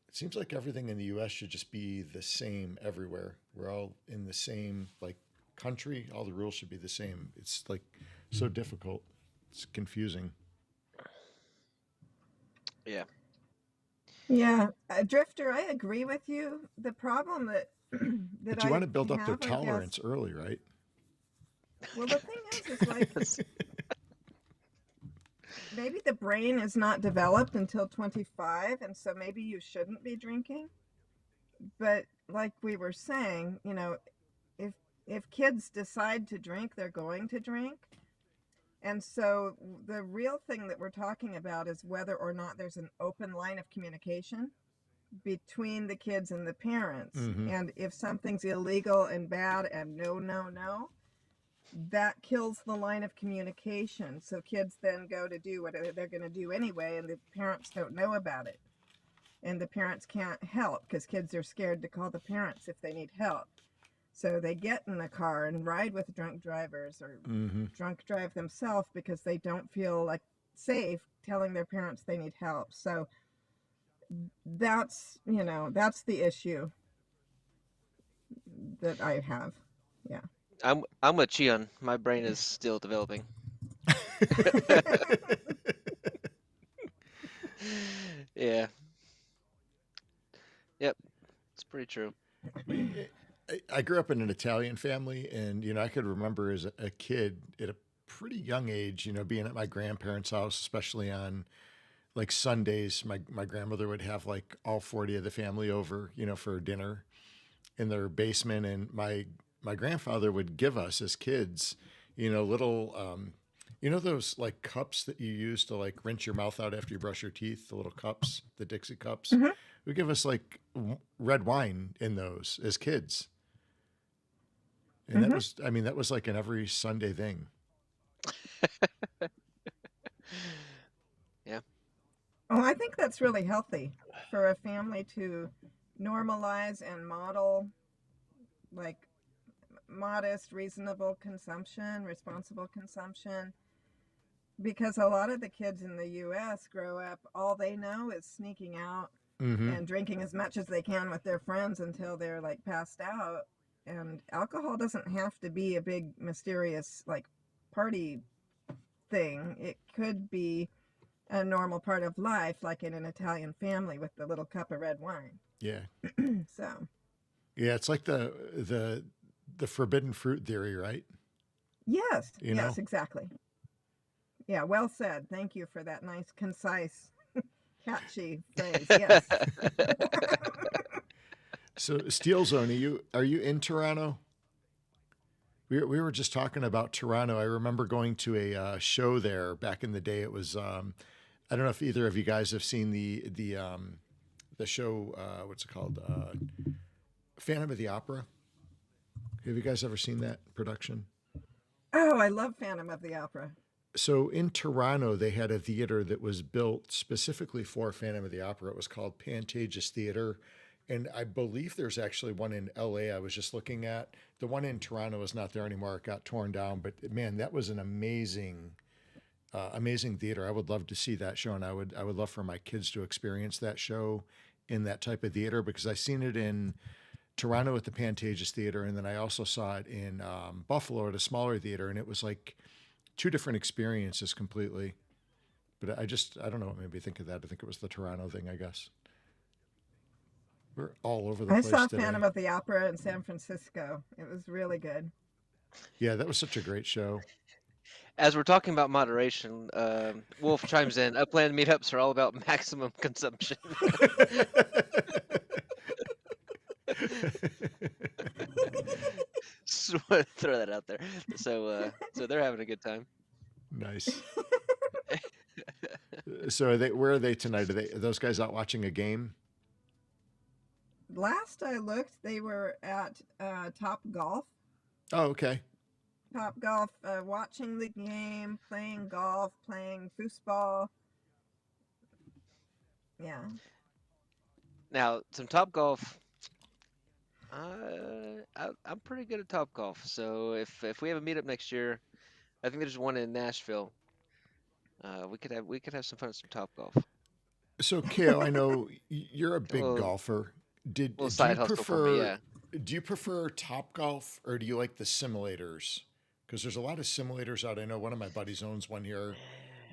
Speaker 1: It seems like everything in the US should just be the same everywhere. We're all in the same like country. All the rules should be the same. It's like so difficult. It's confusing.
Speaker 3: Yeah.
Speaker 2: Yeah, Drifter, I agree with you. The problem that that
Speaker 1: But you
Speaker 2: I
Speaker 1: want to build up their
Speaker 2: have, I guess,
Speaker 1: tolerance early, right?
Speaker 2: well, the thing is like maybe the brain is not developed until 25, and so maybe you shouldn't be drinking. But like we were saying, you know, if kids decide to drink, they're going to drink. And so the real thing that we're talking about is whether or not there's an open line of communication between the kids and the parents. And if something's illegal and bad and no, that kills the line of communication. So kids then go to do what they're going to do anyway, and the parents don't know about it. And the parents can't help because kids are scared to call the parents if they need help. So they get in the car and ride with drunk drivers or drunk drive themselves because they don't feel like safe telling their parents they need help. So that's, you know, that's the issue that I have. Yeah.
Speaker 3: I'm with Chion. My brain is still developing. Yeah. Yep. It's pretty true.
Speaker 1: I grew up in an Italian family, and you know, I could remember as a kid at a pretty young age, you know, being at my grandparents' house, especially on like Sundays. My grandmother would have like all 40 of the family over, you know, for dinner in their basement, and my grandfather would give us as kids, you know, little you know those like cups that you use to like rinse your mouth out after you brush your teeth, the little cups, the Dixie cups. Would give us like red wine in those as kids. And that was, I mean, that was like an every Sunday thing.
Speaker 3: Yeah.
Speaker 2: Oh, I think that's really healthy for a family to normalize and model like modest, reasonable consumption, responsible consumption. Because a lot of the kids in the US grow up, all they know is sneaking out
Speaker 1: Mm-hmm.
Speaker 2: and drinking as much as they can with their friends until they're like passed out. And alcohol doesn't have to be a big mysterious like party thing. It could be a normal part of life, like in an Italian family with the little cup of red wine.
Speaker 1: Yeah.
Speaker 2: So
Speaker 1: Yeah. It's like the forbidden fruit theory, right?
Speaker 2: yes,
Speaker 1: You
Speaker 2: yes,
Speaker 1: know?
Speaker 2: exactly. Yeah, well said. Thank you for that nice, concise, catchy phrase. Yes.
Speaker 1: So Steel Zone, are you in Toronto? We were just talking about Toronto. I remember going to a show there back in the day. It was I don't know if either of you guys have seen the show. What's it called? Phantom of the Opera. Have you guys ever seen that production?
Speaker 2: Oh, I love Phantom of the Opera.
Speaker 1: So in Toronto, they had a theater that was built specifically for Phantom of the Opera. It was called Pantages Theater. And I believe there's actually one in LA I was just looking at. The one in Toronto is not there anymore. It got torn down. But man, that was an amazing theater. I would love to see that show. And I would love for my kids to experience that show in that type of theater, because I seen it in Toronto at the Pantages Theater. And then I also saw it in Buffalo at a smaller theater. And it was like two different experiences completely. But I don't know what made me think of that. I think it was the Toronto thing, I guess. We're all over the
Speaker 2: I
Speaker 1: place
Speaker 2: saw
Speaker 1: today.
Speaker 2: Phantom of the Opera in San Francisco. It was really good.
Speaker 1: Yeah, that was such a great show.
Speaker 3: As we're talking about moderation, Wolf chimes in. Upland meetups are all about maximum consumption. Just wanna throw that out there. So they're having a good time.
Speaker 1: Nice. So where are they tonight? Are those guys out watching a game?
Speaker 2: Last I looked, they were at Top Golf.
Speaker 1: Oh, okay.
Speaker 2: Top Golf, watching the game, playing golf, playing foosball. Yeah.
Speaker 3: Now, some Top Golf. I'm pretty good at Top Golf. So if we have a meetup next year, I think there's one in Nashville. We could have some fun at some Top Golf.
Speaker 1: So, Kale, I know you're a
Speaker 3: A
Speaker 1: big
Speaker 3: little,
Speaker 1: golfer. Do
Speaker 3: little
Speaker 1: you
Speaker 3: side hustle for me,
Speaker 1: prefer
Speaker 3: yeah.
Speaker 1: do you prefer Top Golf, or do you like the simulators? Because there's a lot of simulators out. I know one of my buddies owns one here.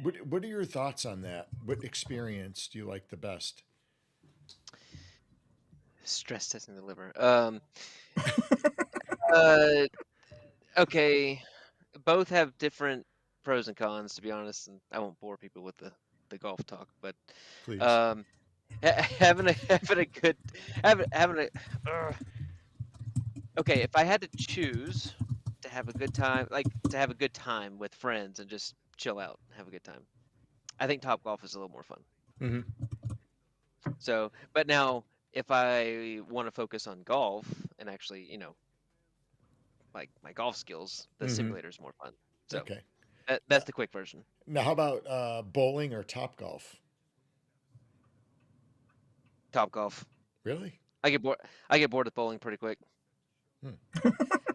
Speaker 1: What are your thoughts on that? What experience do you like the best?
Speaker 3: Stress testing the liver. Uh, okay. Both have different pros and cons, to be honest, and I won't bore people with the golf talk, but
Speaker 1: Please.
Speaker 3: having a good having a okay, if I had to choose to have a good time, like to have a good time with friends and just chill out and have a good time, I think Top Golf is a little more fun.
Speaker 1: Mm-hmm.
Speaker 3: So, but now if I want to focus on golf and actually, like my golf skills, the
Speaker 1: Mm-hmm.
Speaker 3: simulator is more fun. So
Speaker 1: Okay.
Speaker 3: that's the quick version.
Speaker 1: Now, how about bowling or Top Golf?
Speaker 3: Top Golf.
Speaker 1: Really?
Speaker 3: I get bored with bowling pretty quick.
Speaker 1: Hmm.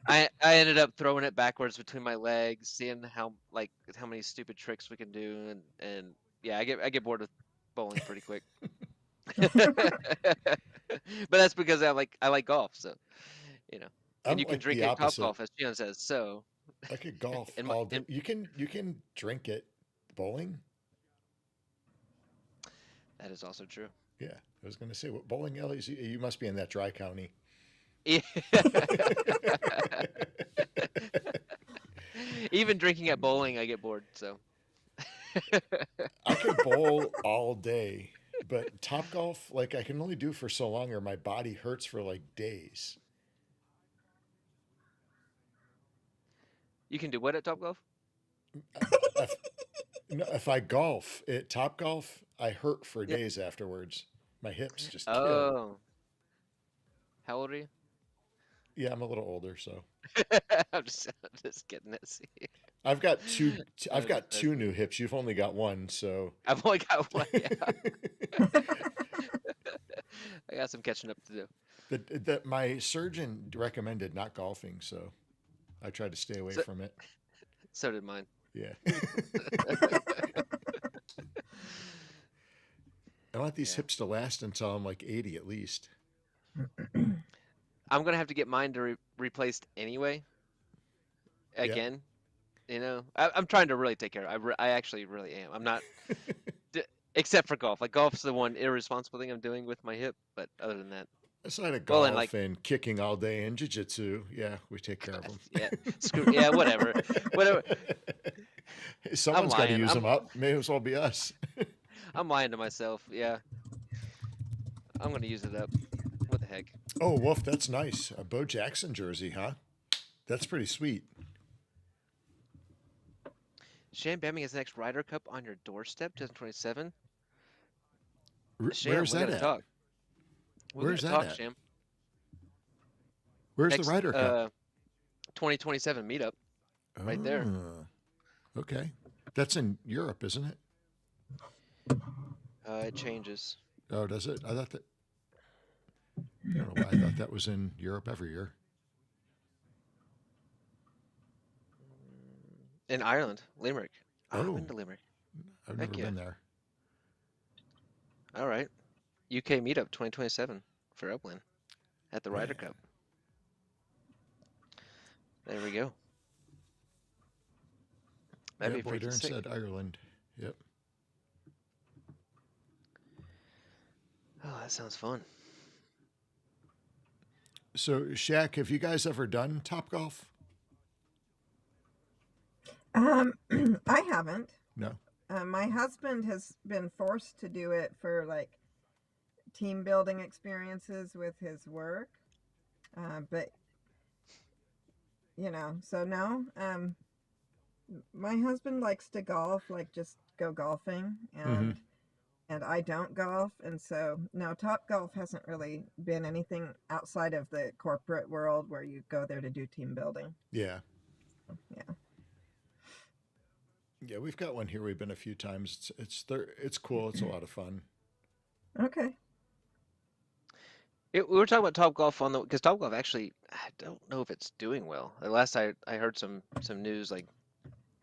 Speaker 3: I ended up throwing it backwards between my legs, seeing how many stupid tricks we can do, and yeah, I get bored with bowling pretty quick. But that's because I like golf, so and
Speaker 1: I'm
Speaker 3: you can
Speaker 1: like
Speaker 3: drink
Speaker 1: the
Speaker 3: at Top
Speaker 1: opposite.
Speaker 3: Golf, as Gian says. So
Speaker 1: I could golf
Speaker 3: in my,
Speaker 1: all day.
Speaker 3: in,
Speaker 1: You can drink it. Bowling?
Speaker 3: that is also true.
Speaker 1: Yeah, I was going to say, what bowling alleys? You must be in that dry county.
Speaker 3: Yeah. Even drinking at bowling, I get bored. So
Speaker 1: I could bowl all day, but Top Golf, like I can only do for so long, or my body hurts for like days.
Speaker 3: you can do what at Top Golf?
Speaker 1: If, no, if I golf at Top Golf, I hurt for
Speaker 3: Yeah.
Speaker 1: days afterwards. My hips just kill.
Speaker 3: Oh, how old are you?
Speaker 1: Yeah, I'm a little older, so
Speaker 3: I'm just getting it. See,
Speaker 1: I've got two. I've got
Speaker 3: that's-
Speaker 1: two new hips. You've only got one, so.
Speaker 3: I've only got one. Yeah. I got some catching up to do.
Speaker 1: My surgeon recommended not golfing, so I tried to stay away
Speaker 3: So-
Speaker 1: from it.
Speaker 3: So did mine.
Speaker 1: Yeah. I want these
Speaker 3: Yeah.
Speaker 1: hips to last until I'm like 80 at least.
Speaker 3: I'm gonna have to get mine to replaced anyway.
Speaker 1: Yeah.
Speaker 3: Again, I'm trying to really take care of. I actually really am. I'm not, d- except for golf. Like golf's the one irresponsible thing I'm doing with my hip. But other than that,
Speaker 1: Aside of
Speaker 3: well, and like,
Speaker 1: golf and kicking all day and jiu-jitsu, yeah, we take care of them.
Speaker 3: yeah, screw, yeah, whatever, whatever. I'm
Speaker 1: Someone's got to
Speaker 3: lying.
Speaker 1: use them up. May as well be us.
Speaker 3: I'm lying to myself. Yeah, I'm gonna use it up. What the heck?
Speaker 1: Oh, Wolf, that's nice. A Bo Jackson jersey, huh? That's pretty sweet.
Speaker 3: Sham Bamming is the next Ryder Cup on your doorstep, 2027. Sham,
Speaker 1: Where's
Speaker 3: we
Speaker 1: that
Speaker 3: gotta
Speaker 1: at?
Speaker 3: talk. We
Speaker 1: Where's
Speaker 3: gotta
Speaker 1: that
Speaker 3: talk,
Speaker 1: at?
Speaker 3: Sham.
Speaker 1: Where's
Speaker 3: Next,
Speaker 1: the Ryder Cup?
Speaker 3: 2027 meetup, right there.
Speaker 1: Okay. That's in Europe, isn't it?
Speaker 3: It changes.
Speaker 1: Oh, does it? I thought that. I don't know why I thought that was in Europe every year.
Speaker 3: In Ireland, Limerick. Oh, I've
Speaker 1: Oh.
Speaker 3: been to Limerick.
Speaker 1: I've
Speaker 3: Heck
Speaker 1: never
Speaker 3: yeah.
Speaker 1: been there.
Speaker 3: All right. UK meetup 2027 for Upland at the Ryder
Speaker 1: Yeah.
Speaker 3: Cup. There we go. That'd
Speaker 1: Yeah,
Speaker 3: be
Speaker 1: Boy
Speaker 3: freaking
Speaker 1: Dern
Speaker 3: sick.
Speaker 1: said Ireland. Yep.
Speaker 3: Oh, that sounds fun.
Speaker 1: So, Shaq, have you guys ever done Top Golf?
Speaker 2: I haven't.
Speaker 1: No.
Speaker 2: My husband has been forced to do it for like team building experiences with his work. But so no. My husband likes to golf, like just go golfing, and I don't golf, and so no, Top Golf hasn't really been anything outside of the corporate world where you go there to do team building.
Speaker 1: Yeah.
Speaker 2: Yeah.
Speaker 1: Yeah, we've got one here. We've been a few times. It's cool. It's a lot of fun.
Speaker 2: Okay.
Speaker 3: We were talking about Top Golf because Top Golf actually, I don't know if it's doing well. The last I heard some news, like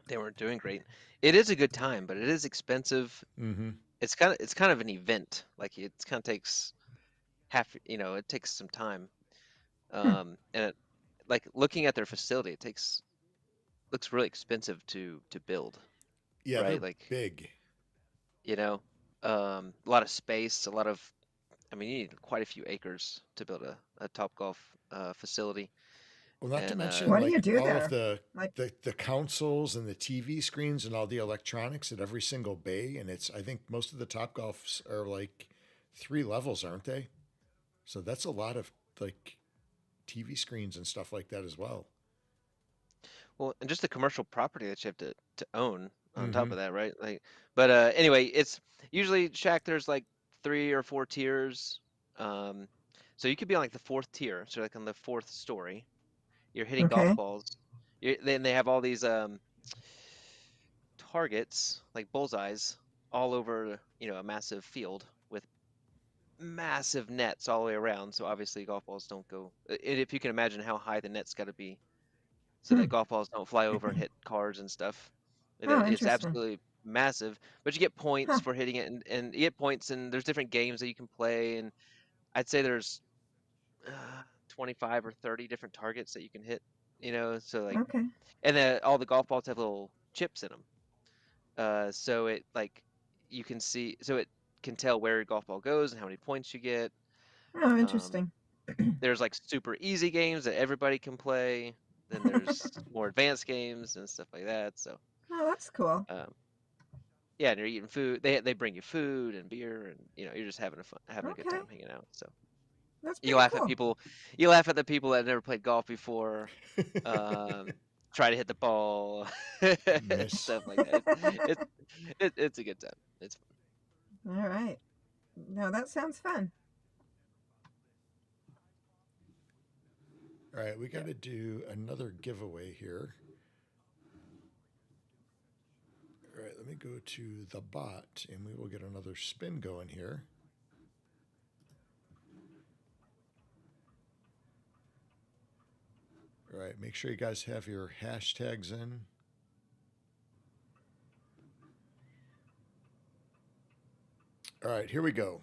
Speaker 3: they weren't doing great. It is a good time, but it is expensive.
Speaker 1: Mm-hmm.
Speaker 3: It's kind of an event. Like it kind of takes it takes some time. And like looking at their facility, looks really expensive to build.
Speaker 1: Yeah,
Speaker 3: right?
Speaker 1: they're
Speaker 3: Like,
Speaker 1: big.
Speaker 3: a lot of space, you need quite a few acres to build a Top Golf facility.
Speaker 1: Well, not to
Speaker 3: And
Speaker 1: mention
Speaker 2: What do you
Speaker 1: like
Speaker 2: do
Speaker 1: all
Speaker 2: there?
Speaker 1: of the
Speaker 2: Like-
Speaker 1: the consoles and the TV screens and all the electronics at every single bay. And I think most of the Top Golfs are like 3 levels, aren't they? So that's a lot of like TV screens and stuff like that as well.
Speaker 3: well, and just the commercial property that you have to own on top
Speaker 1: Mhm.
Speaker 3: of that, right? Like, but anyway, it's usually Shack. There's like 3 or 4 tiers. So you could be on like the 4th tier, so like on the 4th story. You're hitting golf
Speaker 2: Okay.
Speaker 3: balls. Then they have all these targets, like bullseyes, all over a massive field with massive nets all the way around. So obviously golf balls don't go. And if you can imagine how high the net's got to be, so that golf balls don't fly over and hit cars and stuff.
Speaker 2: Oh,
Speaker 3: It's
Speaker 2: interesting.
Speaker 3: absolutely massive. But you get points
Speaker 2: Huh.
Speaker 3: for hitting it, and you get points, and there's different games that you can play. And I'd say there's 25 or 30 different targets that you can hit. So like,
Speaker 2: Okay.
Speaker 3: and all the golf balls have little chips in them. So it you can see, so it can tell where your golf ball goes and how many points you get.
Speaker 2: Oh, interesting.
Speaker 3: There's like super easy games that everybody can play. Then there's more advanced games and stuff like that. So
Speaker 2: Oh, that's cool.
Speaker 3: yeah, and you're eating food. They bring you food and beer, and you're just having a good
Speaker 2: Okay.
Speaker 3: time hanging out. So
Speaker 2: That's
Speaker 3: you
Speaker 2: pretty
Speaker 3: laugh
Speaker 2: cool.
Speaker 3: at people. You laugh at the people that have never played golf before. Try to hit the ball,
Speaker 1: Nice.
Speaker 3: stuff like that. It's a good time. It's fun.
Speaker 2: All right. No, that sounds fun.
Speaker 1: All right, we got to do another giveaway here. All right, let me go to the bot and we will get another spin going here. All right, make sure you guys have your hashtags in. All right, here we go.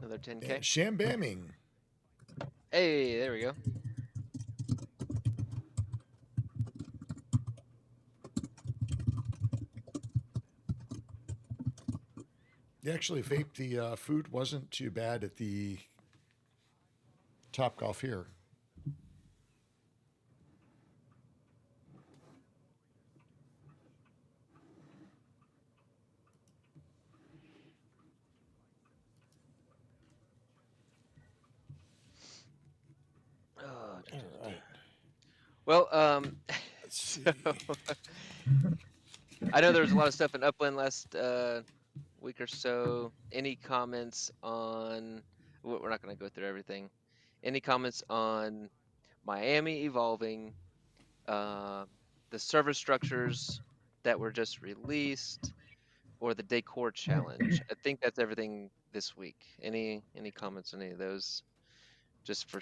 Speaker 3: Another 10K.
Speaker 1: And Shambamming.
Speaker 3: Hey, there we go.
Speaker 1: Actually, Vape, the food wasn't too bad at the Top Golf here.
Speaker 3: Oh,
Speaker 1: All right.
Speaker 3: Well,
Speaker 1: Let's see.
Speaker 3: so I know there was a lot of stuff in Upland last week or so. Any comments on? We're not going to go through everything. Any comments on Miami evolving, the server structures that were just released, or the decor challenge? I think that's everything this week. Any comments on any of those? Just for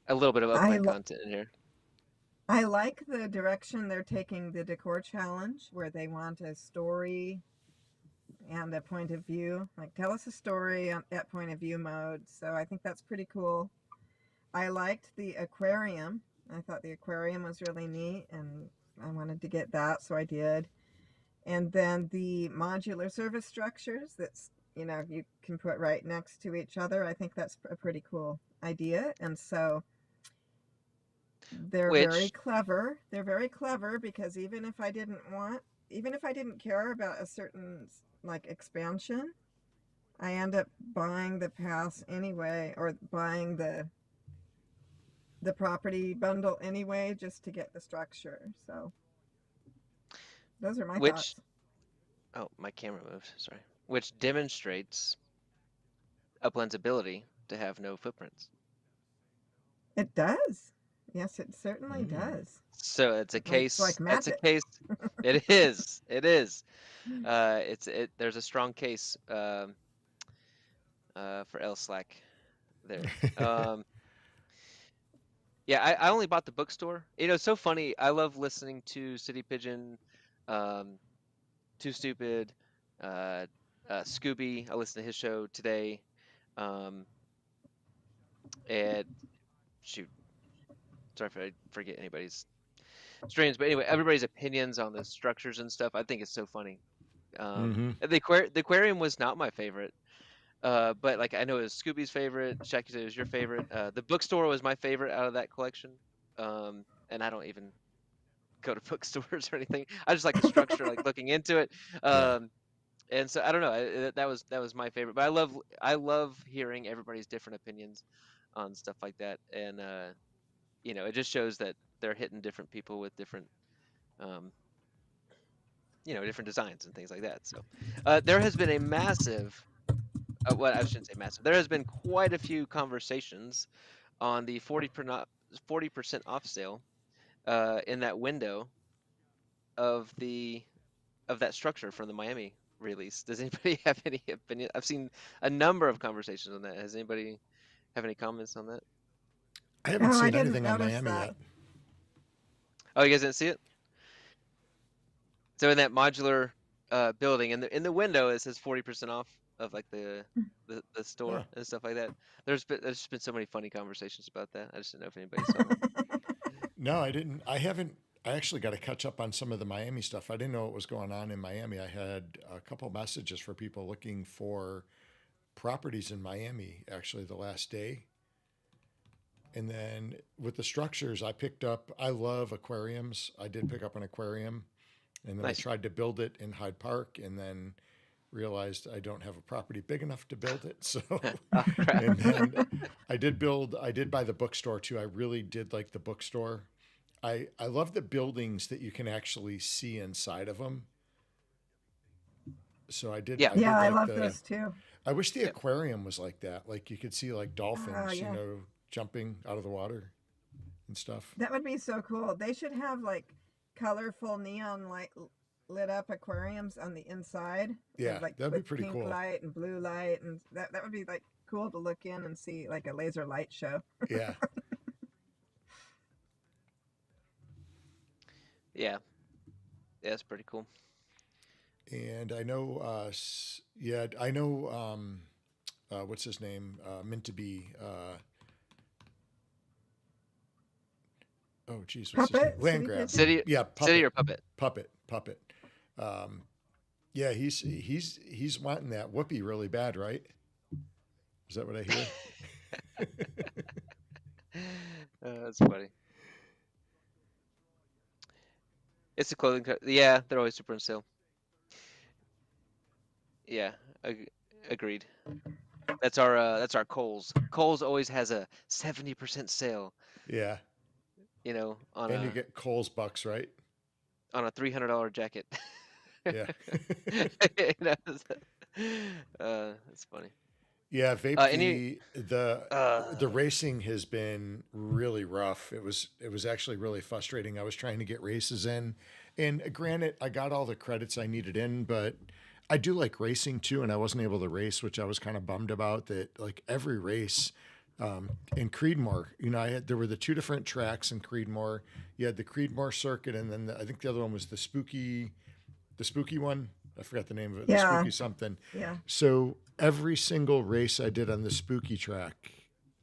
Speaker 3: a little bit of Upland content in here.
Speaker 2: I like the direction they're taking the decor challenge, where they want a story and a point of view. Like, tell us a story at point of view mode. So I think that's pretty cool. I liked the aquarium. I thought the aquarium was really neat, and I wanted to get that, so I did. And then the modular service structures that's, you can put right next to each other. I think that's a pretty cool idea. And so they're very clever. They're very clever, because even if I didn't care about a certain like expansion, I end up buying the pass anyway, or buying the property bundle anyway, just to get the structure. So those are my thoughts.
Speaker 3: Oh, my camera moved, sorry. Which demonstrates Upland's ability to have no footprints.
Speaker 2: It does. Yes, it certainly does.
Speaker 3: So it's a case.
Speaker 2: Like magic.
Speaker 3: It's a case. It is. It is. There's a strong case for L Slack there. Yeah, I only bought the bookstore. It's so funny. I love listening to City Pigeon, Too Stupid, Scooby. I listened to his show today. And shoot, sorry if I forget anybody's streams, but anyway, everybody's opinions on the structures and stuff, I think it's so funny. The aquarium was not my favorite, but like I know it was Scooby's favorite. Shaq, you said it was your favorite. The bookstore was my favorite out of that collection, and I don't even go to bookstores or anything. I just like the structure, like looking into it. And so I don't know. That was my favorite. But I love hearing everybody's different opinions on stuff like that, and it just shows that they're hitting different people with different, different designs and things like that. So there has been a massive. Well, I shouldn't say massive. There has been quite a few conversations on the 40% off sale in that window of that structure from the Miami release. Does anybody have any opinion? I've seen a number of conversations on that. Has anybody have any comments on that?
Speaker 1: I haven't seen anything on Miami yet.
Speaker 3: Oh, you guys didn't see it? So in that modular building, in the window, it says 40% off of like the store and stuff like that. There's been so many funny conversations about that. I just didn't know if anybody saw it.
Speaker 1: No, I didn't. I haven't. I actually got to catch up on some of the Miami stuff. I didn't know what was going on in Miami. I had a couple messages for people looking for properties in Miami actually the last day. And then with the structures, I love aquariums. I did pick up an aquarium, and then nice. I tried to build it in Hyde Park, and then realized I don't have a property big enough to build it. So, and then I did buy the bookstore too. I really did like the bookstore. I love the buildings that you can actually see inside of them. So I did.
Speaker 2: Yeah, I love this too.
Speaker 1: I wish the aquarium was like that. Like you could see like dolphins, jumping out of the water and stuff.
Speaker 2: That would be so cool. They should have like colorful neon light lit up aquariums on the inside.
Speaker 1: Yeah,
Speaker 2: like
Speaker 1: that'd be pretty
Speaker 2: pink
Speaker 1: cool.
Speaker 2: Light and blue light, and that would be like cool to look in and see, like a laser light show.
Speaker 1: Yeah.
Speaker 3: Yeah, yeah, it's pretty cool.
Speaker 1: And I know, yeah, I know, what's his name? Meant to be, oh, geez, what's his name?
Speaker 2: Puppet,
Speaker 1: Land
Speaker 2: city
Speaker 1: grab.
Speaker 2: pigeon.
Speaker 1: Yeah,
Speaker 3: City
Speaker 1: puppet,
Speaker 3: or puppet?
Speaker 1: puppet. Um, yeah, he's wanting that whoopee really bad, right? Is that what I hear?
Speaker 3: That's funny. It's a clothing. Yeah, they're always super on sale. Yeah, ag agreed. That's our Kohl's. Kohl's always has a 70% sale.
Speaker 1: Yeah,
Speaker 3: You know,
Speaker 1: and you get Cole's bucks, right?
Speaker 3: on a $300 jacket.
Speaker 1: Yeah.
Speaker 3: You know, it's funny.
Speaker 1: Yeah,
Speaker 3: Any
Speaker 1: the racing has been really rough. It was actually really frustrating. I was trying to get races in, and granted, I got all the credits I needed in, but I do like racing too, and I wasn't able to race, which I was kind of bummed about. That like every race in Creedmoor, there were the two different tracks in Creedmoor. You had the Creedmoor circuit, and then I think the other one was the spooky one. I forgot the name of it. The
Speaker 2: Yeah.
Speaker 1: spooky something.
Speaker 2: Yeah.
Speaker 1: So every single race I did on the spooky track,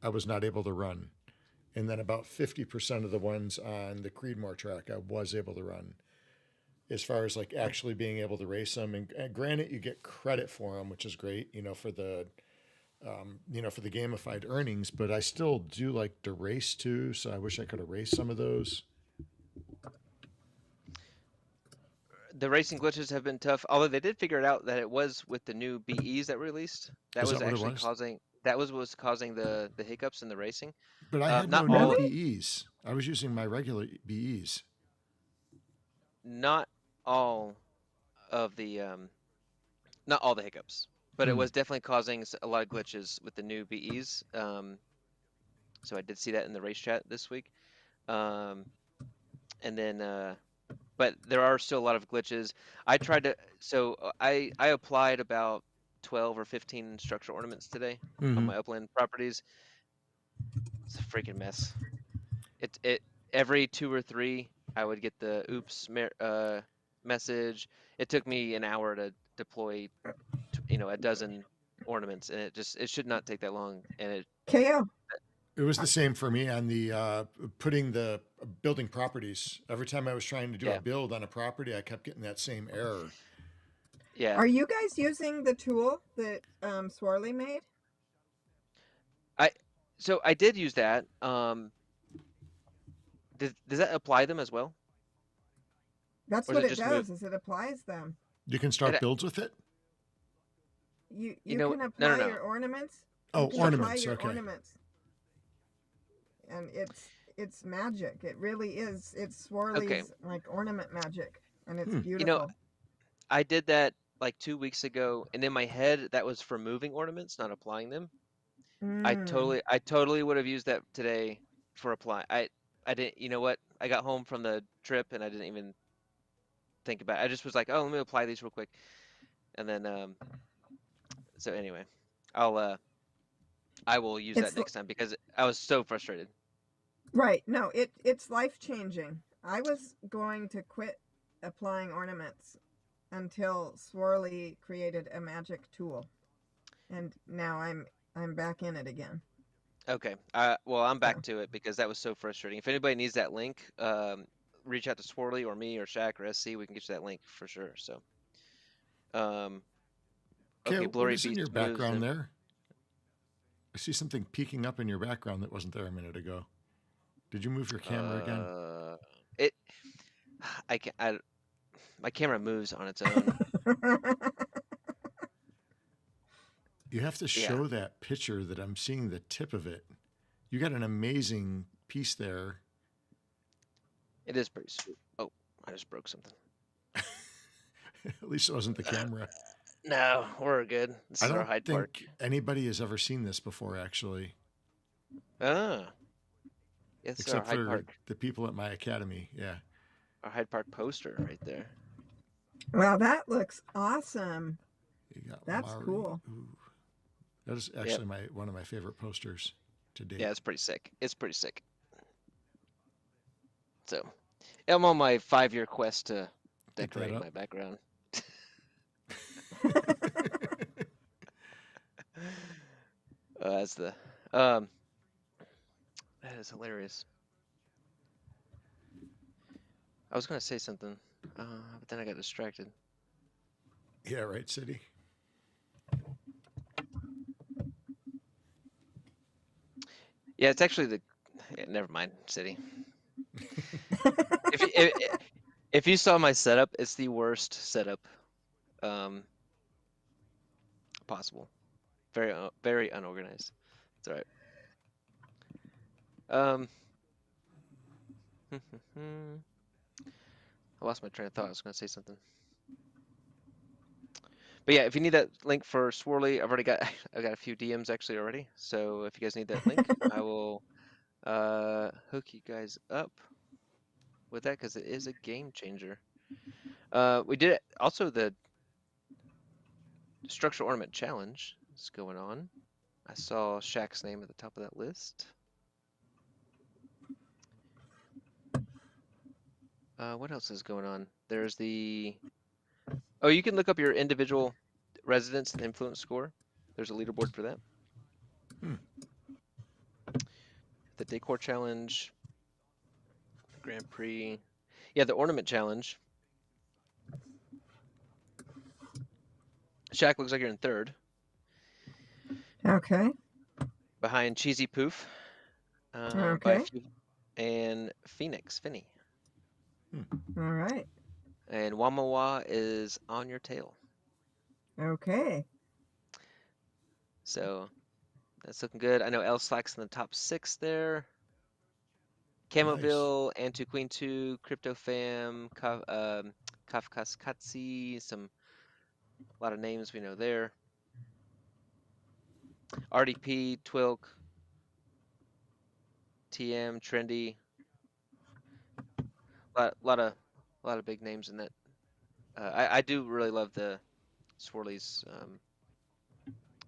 Speaker 1: I was not able to run. And then about 50% of the ones on the Creedmoor track, I was able to run. As far as like actually being able to race them, and granted, you get credit for them, which is great, for the gamified earnings. But I still do like to race too, so I wish I could have raced some of those.
Speaker 3: the racing glitches have been tough, although they did figure it out that it was with the new BEs that were released. That
Speaker 1: Is
Speaker 3: was
Speaker 1: that what it
Speaker 3: actually
Speaker 1: was?
Speaker 3: was causing the hiccups in the racing.
Speaker 1: But I had
Speaker 3: Not
Speaker 1: no new
Speaker 3: all
Speaker 2: Really?
Speaker 1: BEs. I was using my regular BEs.
Speaker 3: not all of the not all the hiccups, but it
Speaker 1: Hmm.
Speaker 3: was definitely causing a lot of glitches with the new BEs. So I did see that in the race chat this week. Um, and then but there are still a lot of glitches. I tried to, so I applied about 12 or 15 structural ornaments today on
Speaker 1: Mm-hmm.
Speaker 3: my upland properties. It's a freaking mess. It every 2 or 3 I would get the message. It took me an hour to deploy, a dozen ornaments, and it should not take that long. And
Speaker 2: KO.
Speaker 1: It was the same for me on the putting the building properties. Every time I was trying to do a
Speaker 3: yeah,
Speaker 1: build on a property, I kept getting that same error.
Speaker 3: yeah.
Speaker 2: Are you guys using the tool that Swarley made?
Speaker 3: So I did use that. Does that apply them as well,
Speaker 2: That's
Speaker 3: or is
Speaker 2: what
Speaker 3: it
Speaker 2: it
Speaker 3: just move?
Speaker 2: does. Is it applies them.
Speaker 1: You can
Speaker 3: It,
Speaker 1: start builds with it.
Speaker 2: You
Speaker 3: no,
Speaker 2: can
Speaker 3: no,
Speaker 2: apply
Speaker 3: no.
Speaker 2: your ornaments.
Speaker 1: Oh,
Speaker 2: You can apply
Speaker 1: ornaments.
Speaker 2: your
Speaker 1: Okay.
Speaker 2: ornaments, and it's magic. It really is. It's Swarley's
Speaker 3: Okay.
Speaker 2: like ornament magic, and it's
Speaker 1: Hmm.
Speaker 2: beautiful.
Speaker 3: I did that like 2 weeks ago, and in my head that was for moving ornaments, not applying them.
Speaker 2: Mm.
Speaker 3: I totally would have used that today for apply. I didn't. You know what? I got home from the trip and I didn't even think about it. I just was like, oh, let me apply these real quick, and then so anyway, I will use that
Speaker 2: It's
Speaker 3: next time because I was so frustrated.
Speaker 2: right. No, it's life changing. I was going to quit applying ornaments until Swarley created a magic tool, and now I'm back in it again.
Speaker 3: Okay. Well, I'm back
Speaker 2: So
Speaker 3: to it because that was so frustrating. If anybody needs that link, reach out to Swirly or me or Shaq or SC. We can get you that link for sure. So, um,
Speaker 1: Okay,
Speaker 3: okay,
Speaker 1: what
Speaker 3: Blurry
Speaker 1: is in your
Speaker 3: Beast moves
Speaker 1: background
Speaker 3: and
Speaker 1: there? I see something peeking up in your background that wasn't there a minute ago. Did you move your camera again?
Speaker 3: it. I can. My camera moves on its own.
Speaker 1: You have to
Speaker 3: Yeah,
Speaker 1: show that picture that I'm seeing the tip of it. You got an amazing piece there.
Speaker 3: it is pretty sweet. Oh, I just broke something.
Speaker 1: At least it wasn't the camera.
Speaker 3: No, we're good. This
Speaker 1: I
Speaker 3: is our
Speaker 1: don't
Speaker 3: Hyde Park.
Speaker 1: think anybody has ever seen this before, actually,
Speaker 3: Ah, it's our
Speaker 1: except
Speaker 3: Hyde
Speaker 1: for
Speaker 3: Park.
Speaker 1: the people at my academy. Yeah.
Speaker 3: Our Hyde Park poster right there.
Speaker 2: Wow, that looks awesome.
Speaker 1: You got
Speaker 2: That's
Speaker 1: Mari.
Speaker 2: cool.
Speaker 1: Ooh. That is
Speaker 3: Yep.
Speaker 1: actually one of my favorite posters to date.
Speaker 3: Yeah, it's pretty sick. It's pretty sick. So, I'm on my 5-year quest to
Speaker 1: Get that
Speaker 3: decorate
Speaker 1: up.
Speaker 3: my background. That's the um. That is hilarious. I was gonna say something, but then I got distracted.
Speaker 1: Yeah, right, City.
Speaker 3: Yeah, it's actually the. Yeah, never mind, City. If you saw my setup, it's the worst setup possible. Very unorganized. It's all right. I lost my train of thought. I was gonna say something. But yeah, if you need that link for Swirly, I've got a few DMs actually already. So if you guys need that link, I will hook you guys up with that because it is a game changer. We did also the structural ornament challenge is going on. I saw Shaq's name at the top of that list. What else is going on? There's the you can look up your individual residence and influence score. There's a leaderboard for that. The decor challenge, the Grand Prix. Yeah, the ornament challenge. Shaq looks like you're in third.
Speaker 2: Okay.
Speaker 3: Behind Cheesy Poof. By a
Speaker 2: Okay.
Speaker 3: few, and Finney.
Speaker 2: All right.
Speaker 3: And Wamawa is on your tail.
Speaker 2: Okay.
Speaker 3: So that's looking good. I know L Slack's in the top 6 there. Camoville, Antu Queen 2, Crypto Fam, Kafkas Katsi, a lot of names we know there. RDP, Twilk, TM, Trendy. A lot of big names in that. I do really love the Swirly's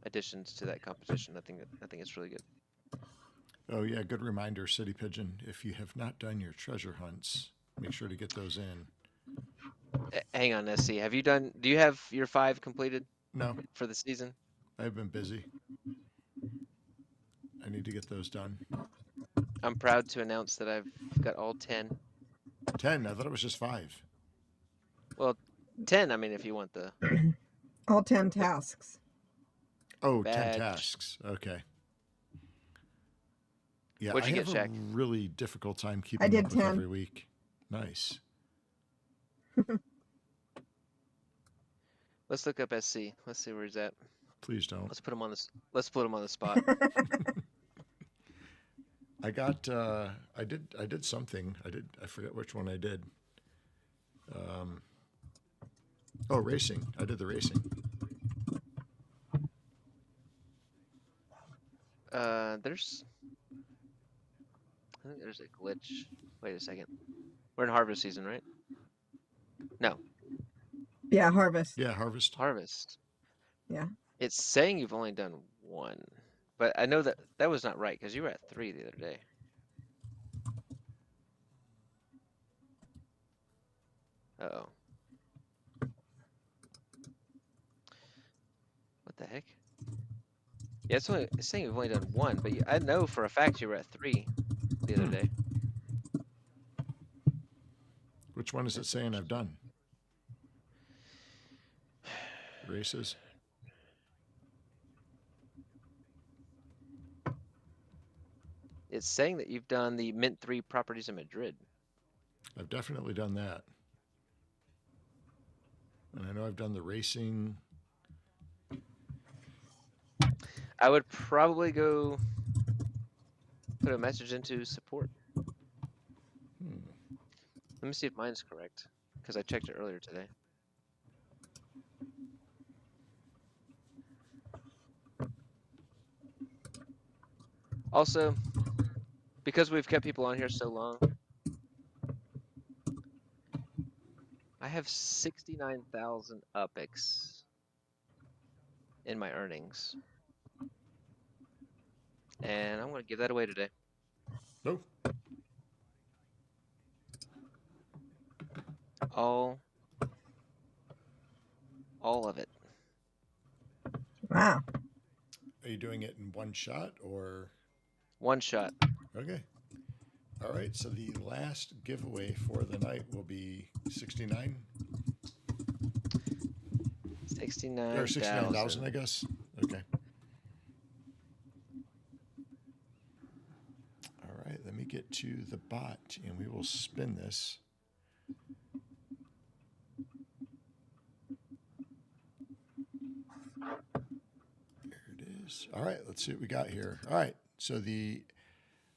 Speaker 3: additions to that competition. I think it's really good.
Speaker 1: Oh yeah, good reminder, City Pigeon. If you have not done your treasure hunts, make sure to get those in.
Speaker 3: Hang on, SC. Do you have your 5 completed?
Speaker 1: No,
Speaker 3: for the season?
Speaker 1: I've been busy. I need to get those done.
Speaker 3: I'm proud to announce that I've got all 10.
Speaker 1: 10? I thought it was just 5.
Speaker 3: Well, 10, I mean, if you want the
Speaker 2: all 10 tasks.
Speaker 1: Oh,
Speaker 3: badge.
Speaker 1: 10 tasks. Okay. Yeah,
Speaker 3: What'd you
Speaker 1: I
Speaker 3: get,
Speaker 1: have
Speaker 3: Shaq?
Speaker 1: a really difficult time keeping
Speaker 2: did
Speaker 1: up with
Speaker 2: 10.
Speaker 1: every week. Nice.
Speaker 3: Let's look up SC. Let's see where he's at.
Speaker 1: Please don't.
Speaker 3: Let's put him on the spot.
Speaker 1: I got I did something. I forget which one I did. Racing. I did the racing.
Speaker 3: I think there's a glitch. Wait a second. We're in harvest season, right? No.
Speaker 2: Yeah, harvest.
Speaker 1: Yeah, harvest.
Speaker 3: Harvest.
Speaker 2: Yeah.
Speaker 3: It's saying you've only done 1. But I know that was not right because you were at 3 the other day. Uh-oh. What the heck? Yeah, it's saying you've only done 1, but I know for a fact you were at 3 the other day.
Speaker 1: Which one is it saying I've done? Races?
Speaker 3: It's saying that you've done the Mint 3 properties in Madrid.
Speaker 1: I've definitely done that. And I know I've done the racing.
Speaker 3: I would probably go put a message into support. Let me see if mine's correct, because I checked it earlier today. Also, because we've kept people on here so long, I have 69,000 UPX in my earnings. And I'm going to give that away today.
Speaker 1: Nope.
Speaker 3: All of it.
Speaker 2: Wow.
Speaker 1: Are you doing it in one shot or?
Speaker 3: One shot.
Speaker 1: Okay. All right. So the last giveaway for the night will be 69 or 69,000,
Speaker 3: 69,000.
Speaker 1: I guess. Okay. All right. Let me get to the bot and we will spin this. There it is. All right. Let's see what we got here. All right. So the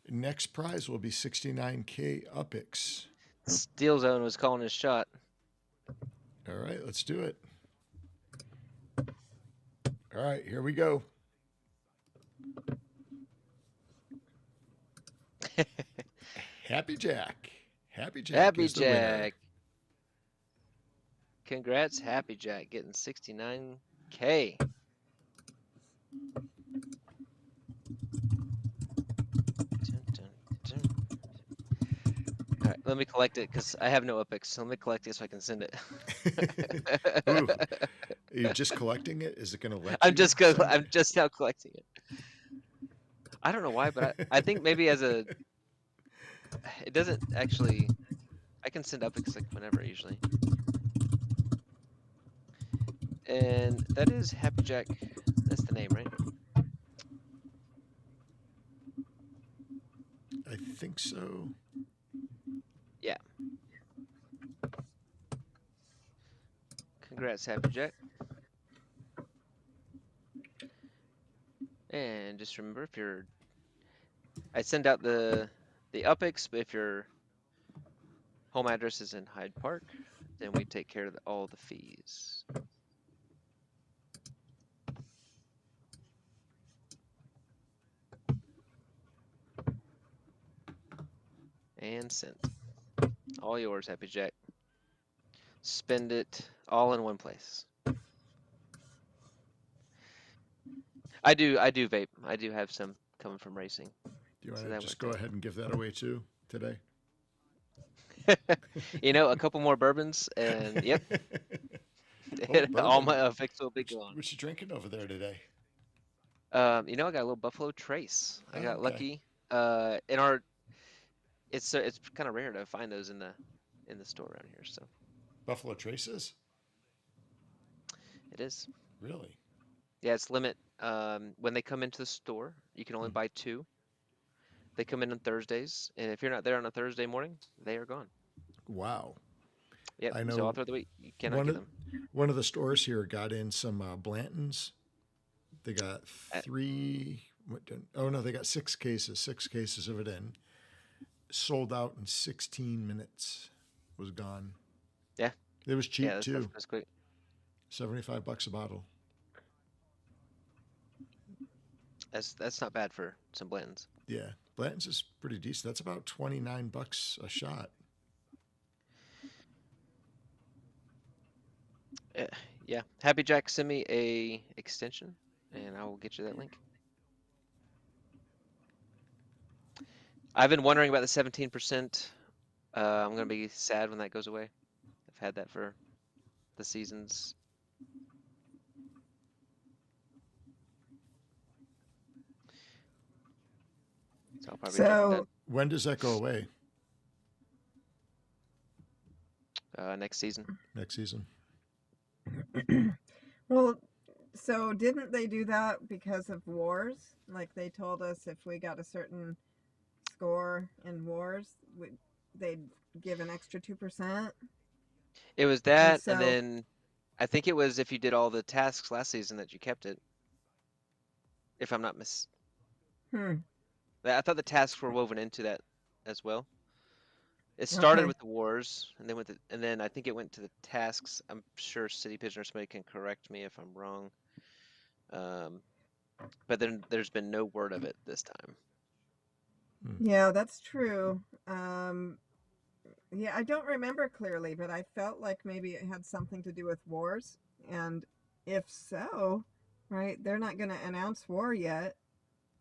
Speaker 1: next prize will be 69K Uppies.
Speaker 3: Steel Zone was calling his shot.
Speaker 1: All right, let's do it. All right, here we go. Happy Jack. Happy Jack.
Speaker 3: Happy
Speaker 1: is the winner.
Speaker 3: Jack. Congrats, Happy Jack, getting 69K. All right, let me collect it because I have no Uppies. So let me collect it so I can send it.
Speaker 1: Ooh, you're just collecting it? Is it going to let
Speaker 3: I'm
Speaker 1: you
Speaker 3: just
Speaker 1: send
Speaker 3: I'm
Speaker 1: it?
Speaker 3: just now collecting it. I don't know why, but I think maybe as a it doesn't actually. I can send Uppies like whenever usually. And that is Happy Jack. That's the name, right?
Speaker 1: I think so.
Speaker 3: Yeah. Congrats, Happy Jack. And just remember, if you're, I send out the Uppies, but if your home address is in Hyde Park, then we take care of all the fees. And sent. All yours, Happy Jack. Spend it all in one place. I do vape. I do have some coming from racing.
Speaker 1: Do you want
Speaker 3: So
Speaker 1: to
Speaker 3: that
Speaker 1: just
Speaker 3: worked
Speaker 1: go ahead and give that away too today?
Speaker 3: You know, a couple more bourbons, and yep,
Speaker 1: Oh,
Speaker 3: all my
Speaker 1: bourbon.
Speaker 3: Uppies will be gone.
Speaker 1: What you drinking over there today?
Speaker 3: You know, I got a little Buffalo Trace. I
Speaker 1: Oh,
Speaker 3: got
Speaker 1: okay.
Speaker 3: lucky. In our, it's kind of rare to find those in the store around here. So
Speaker 1: Buffalo Traces?
Speaker 3: it is.
Speaker 1: Really?
Speaker 3: Yeah, it's limit. When they come into the store, you can only buy 2. They come in on Thursdays, and if you're not there on a Thursday morning, they are gone.
Speaker 1: Wow.
Speaker 3: Yep.
Speaker 1: I
Speaker 3: So
Speaker 1: know
Speaker 3: all through the week, you cannot
Speaker 1: one
Speaker 3: get
Speaker 1: of,
Speaker 3: them.
Speaker 1: one of the stores here got in some Blantons. They got 3. Oh no, they got 6 cases. 6 cases of it in. Sold out in 16 minutes. Was gone.
Speaker 3: Yeah.
Speaker 1: It was cheap
Speaker 3: Yeah,
Speaker 1: too.
Speaker 3: that's quick.
Speaker 1: $75 a bottle.
Speaker 3: That's not bad for some Blantons.
Speaker 1: Yeah, Blanton's is pretty decent. That's about $29 a shot.
Speaker 3: Yeah. Happy Jack, send me a extension, and I will get you that link. I've been wondering about the 17%. I'm gonna be sad when that goes away. I've had that for the seasons. So I'll probably drop
Speaker 1: When does that go away?
Speaker 3: that next season.
Speaker 1: Next season.
Speaker 2: Well, so didn't they do that because of wars? Like they told us if we got a certain score in wars, they'd give an extra 2%.
Speaker 3: It was that,
Speaker 2: so,
Speaker 3: and then I think it was if you did all the tasks last season that you kept it. If I'm not I thought the tasks were woven into that as well. It started
Speaker 2: Okay.
Speaker 3: with the wars, and then and then I think it went to the tasks. I'm sure City Pigeon or somebody can correct me if I'm wrong. But then there's been no word of it this time.
Speaker 2: Yeah, that's true. Yeah, I don't remember clearly, but I felt like maybe it had something to do with wars. And if so, right, they're not going to announce war yet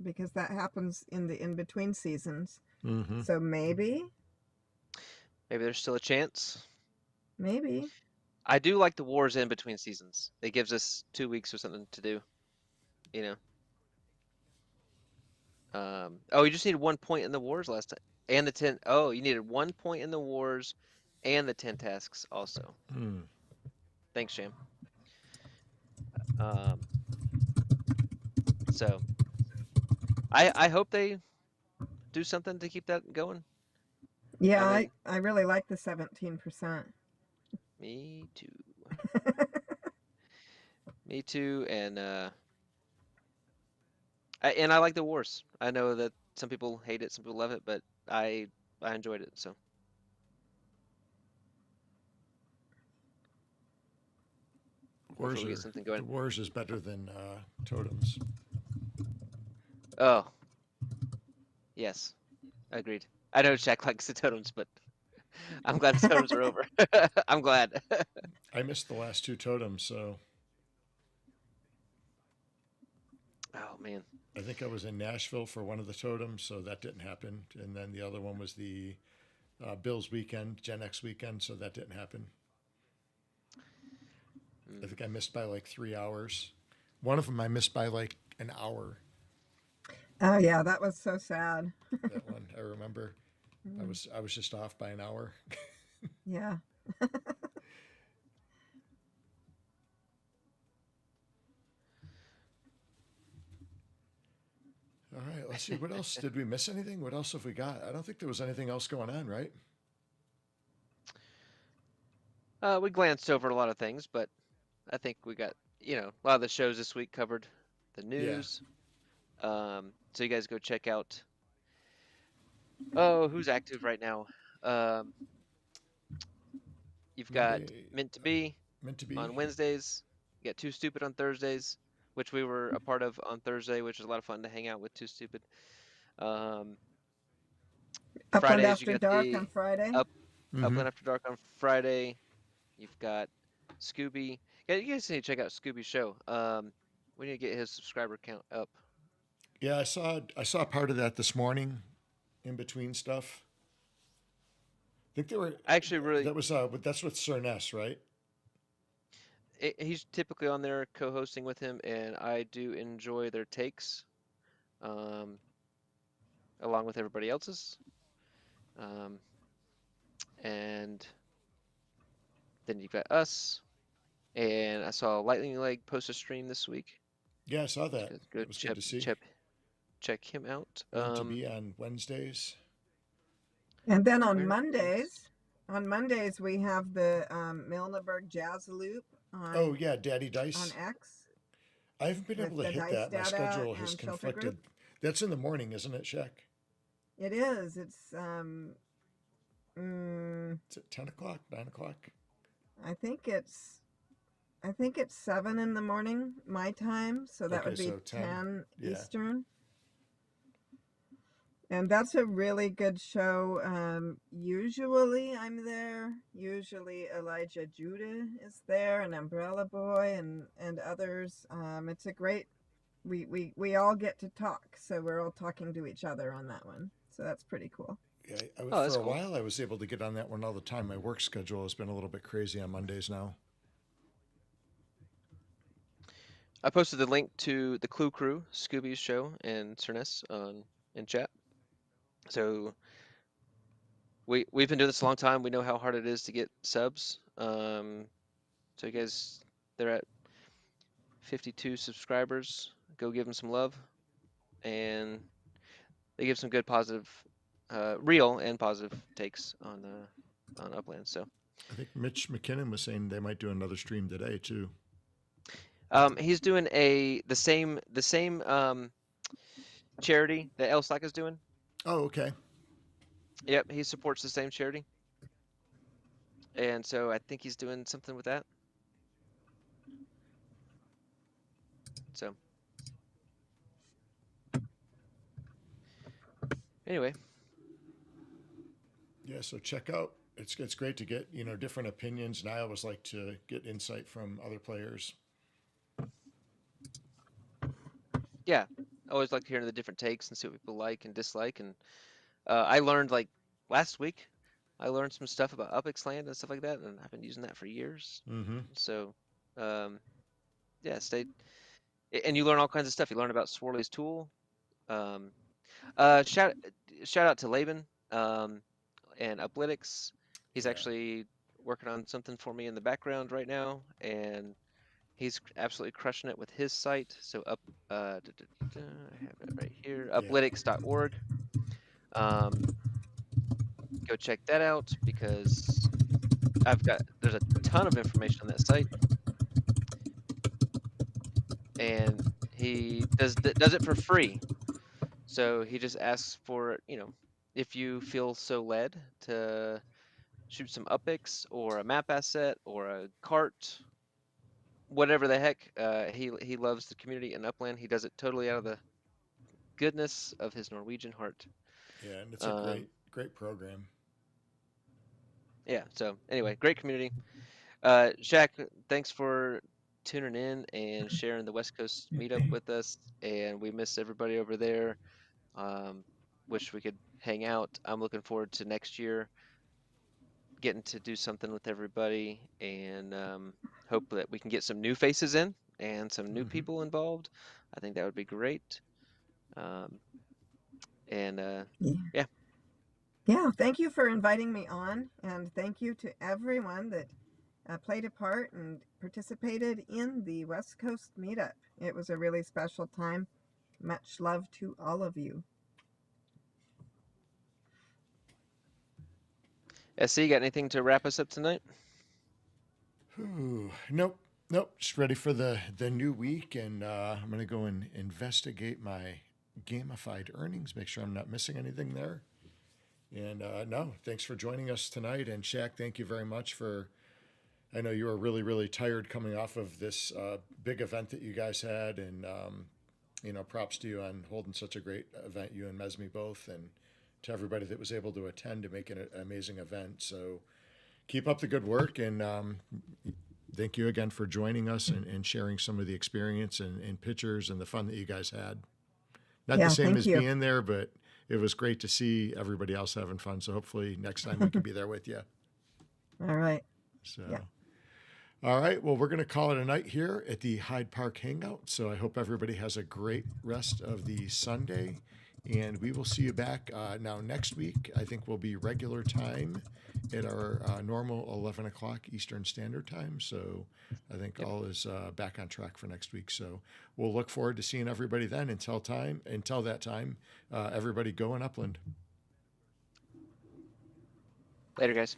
Speaker 2: because that happens in the in-between seasons.
Speaker 1: Mm-hmm.
Speaker 2: So maybe
Speaker 3: there's still a chance.
Speaker 2: Maybe.
Speaker 3: I do like the wars in between seasons. It gives us 2 weeks or something to do, you know. Oh, you just needed 1 point in the wars last time, and the 10. Oh, you needed 1 point in the wars, and the 10 tasks also.
Speaker 1: Hmm.
Speaker 3: Thanks, Sham. So I hope they do something to keep that going.
Speaker 2: Yeah,
Speaker 3: I mean,
Speaker 2: I really like the 17%.
Speaker 3: me too. Me too, and I like the wars. I know that some people hate it, some people love it, but I enjoyed it. So hopefully we get something
Speaker 1: The
Speaker 3: going.
Speaker 1: wars is better than totems.
Speaker 3: Oh, yes, agreed. I know Jack likes the totems, but I'm glad the totems are over. I'm glad.
Speaker 1: I missed the last 2 totems, so
Speaker 3: Oh man.
Speaker 1: I think I was in Nashville for one of the totems, so that didn't happen. And then the other one was the Bills weekend, Gen X weekend, so that didn't happen. I think I missed by like 3 hours. One of them I missed by like an hour.
Speaker 2: Oh yeah, that was so sad.
Speaker 1: That one I remember. I was just off by an hour.
Speaker 2: Yeah.
Speaker 1: All right, let's see. What else? Did we miss anything? What else have we got? I don't think there was anything else going on, right?
Speaker 3: We glanced over a lot of things, but I think we got, a lot of the shows this week covered the
Speaker 1: Yeah.
Speaker 3: news. So you guys go check out. Oh, who's active right now? You've got Meant to Be
Speaker 1: Meant to Be.
Speaker 3: on Wednesdays. You got Too Stupid on Thursdays, which we were a part of on Thursday, which was a lot of fun to hang out with Too Stupid.
Speaker 2: Upland
Speaker 3: Fridays you
Speaker 2: After
Speaker 3: got
Speaker 2: Dark
Speaker 3: the
Speaker 2: on Friday.
Speaker 3: Upland After Dark on Friday. You've got Scooby. Yeah, you guys need to check out Scooby's show. We need to get his subscriber count up.
Speaker 1: Yeah, I saw part of that this morning, in between stuff. I think they were
Speaker 3: Actually, really,
Speaker 1: that was that's with Sir Ness, right?
Speaker 3: he's typically on there co-hosting with him, and I do enjoy their takes, along with everybody else's. And then you've got us, and I saw Lightning Leg post a stream this week.
Speaker 1: Yeah, I saw that.
Speaker 3: Go
Speaker 1: It was good to see.
Speaker 3: Check him out.
Speaker 1: Meant to Be on Wednesdays.
Speaker 2: And then on Mondays we have the Milneberg Jazz Loop on
Speaker 1: Oh yeah, Daddy Dice.
Speaker 2: on X.
Speaker 1: I haven't been able to
Speaker 2: the
Speaker 1: hit
Speaker 2: Dice
Speaker 1: that. My
Speaker 2: Data
Speaker 1: schedule has
Speaker 2: and Shelter
Speaker 1: conflicted.
Speaker 2: Group.
Speaker 1: That's in the morning, isn't it, Shaq?
Speaker 2: It is. It's
Speaker 1: Is it 10 o'clock, 9 o'clock?
Speaker 2: I think it's 7 in the morning my time, so that
Speaker 1: Okay,
Speaker 2: would be
Speaker 1: so 10, yeah.
Speaker 2: Eastern. And that's a really good show. Usually I'm there. Usually Elijah Judah is there, and Umbrella Boy, and others. It's a great. We all get to talk, so we're all talking to each other on that one. So that's pretty cool.
Speaker 1: Yeah,
Speaker 3: that's
Speaker 1: for a
Speaker 3: cool.
Speaker 1: while I was able to get on that one all the time. My work schedule has been a little bit crazy on Mondays now.
Speaker 3: I posted the link to the Clue Crew, Scooby's show, and Cerness in chat. So we've been doing this a long time. We know how hard it is to get subs. So you guys, they're at 52 subscribers. Go give them some love, and they give some good positive, real and positive takes on Upland. So
Speaker 1: I think Mitch McKinnon was saying they might do another stream today too.
Speaker 3: he's doing the same charity that El Slack is doing.
Speaker 1: Oh, okay.
Speaker 3: Yep, he supports the same charity, and so I think he's doing something with that. So anyway,
Speaker 1: Yeah, so check out. It's great to get different opinions, and I always like to get insight from other players.
Speaker 3: yeah, I always like hearing the different takes and see what people like and dislike. And I learned like last week I learned some stuff about Upland and stuff like that, and I've been using that for years.
Speaker 1: Mm-hmm.
Speaker 3: So, yeah, and you learn all kinds of stuff. You learn about Swirly's tool. Um, shout out to Laban and Uplytics. He's
Speaker 1: Yeah.
Speaker 3: actually working on something for me in the background right now, and he's absolutely crushing it with his site. So I have it right here,
Speaker 1: Yeah.
Speaker 3: uplytics.org. Go check that out because there's a ton of information on that site, and he does it for free. So he just asks for, if you feel so led to shoot some uppics or a map asset or a cart, whatever the heck. He loves the community in Upland. He does it totally out of the goodness of his Norwegian heart.
Speaker 1: Yeah, and it's a great program.
Speaker 3: Yeah. So anyway, great community. Shaq, thanks for tuning in and sharing the West Coast meetup with us. And we miss everybody over there. Wish we could hang out. I'm looking forward to next year getting to do something with everybody, and hope that we can get some new faces in and some new people involved. I think that would be great. Yeah.
Speaker 2: Yeah, thank you for inviting me on, and thank you to everyone that played a part and participated in the West Coast meetup. It was a really special time. Much love to all of you.
Speaker 3: SC, got anything to wrap us up tonight?
Speaker 1: Ooh, nope. Just ready for the new week, and I'm going to go and investigate my gamified earnings, make sure I'm not missing anything there. And no, thanks for joining us tonight. And Shaq, thank you very much I know you were really, really tired coming off of this big event that you guys had. And, props to you on holding such a great event, you and Mesme both, and to everybody that was able to attend to make an amazing event. So keep up the good work. And thank you again for joining us and sharing some of the experience and pictures and the fun that you guys had. Not the same as being there, but it was great to see everybody else having fun. So hopefully next time we can be there with you.
Speaker 2: All right.
Speaker 1: So, all right. Well, we're going to call it a night here at the Hyde Park Hangout. So I hope everybody has a great rest of the Sunday, and we will see you back now next week. I think we'll be regular time at our normal 11 o'clock Eastern Standard Time. So I think all is back on track for next week. So we'll look forward to seeing everybody then. Until that time, everybody go in Upland.
Speaker 3: Later, guys.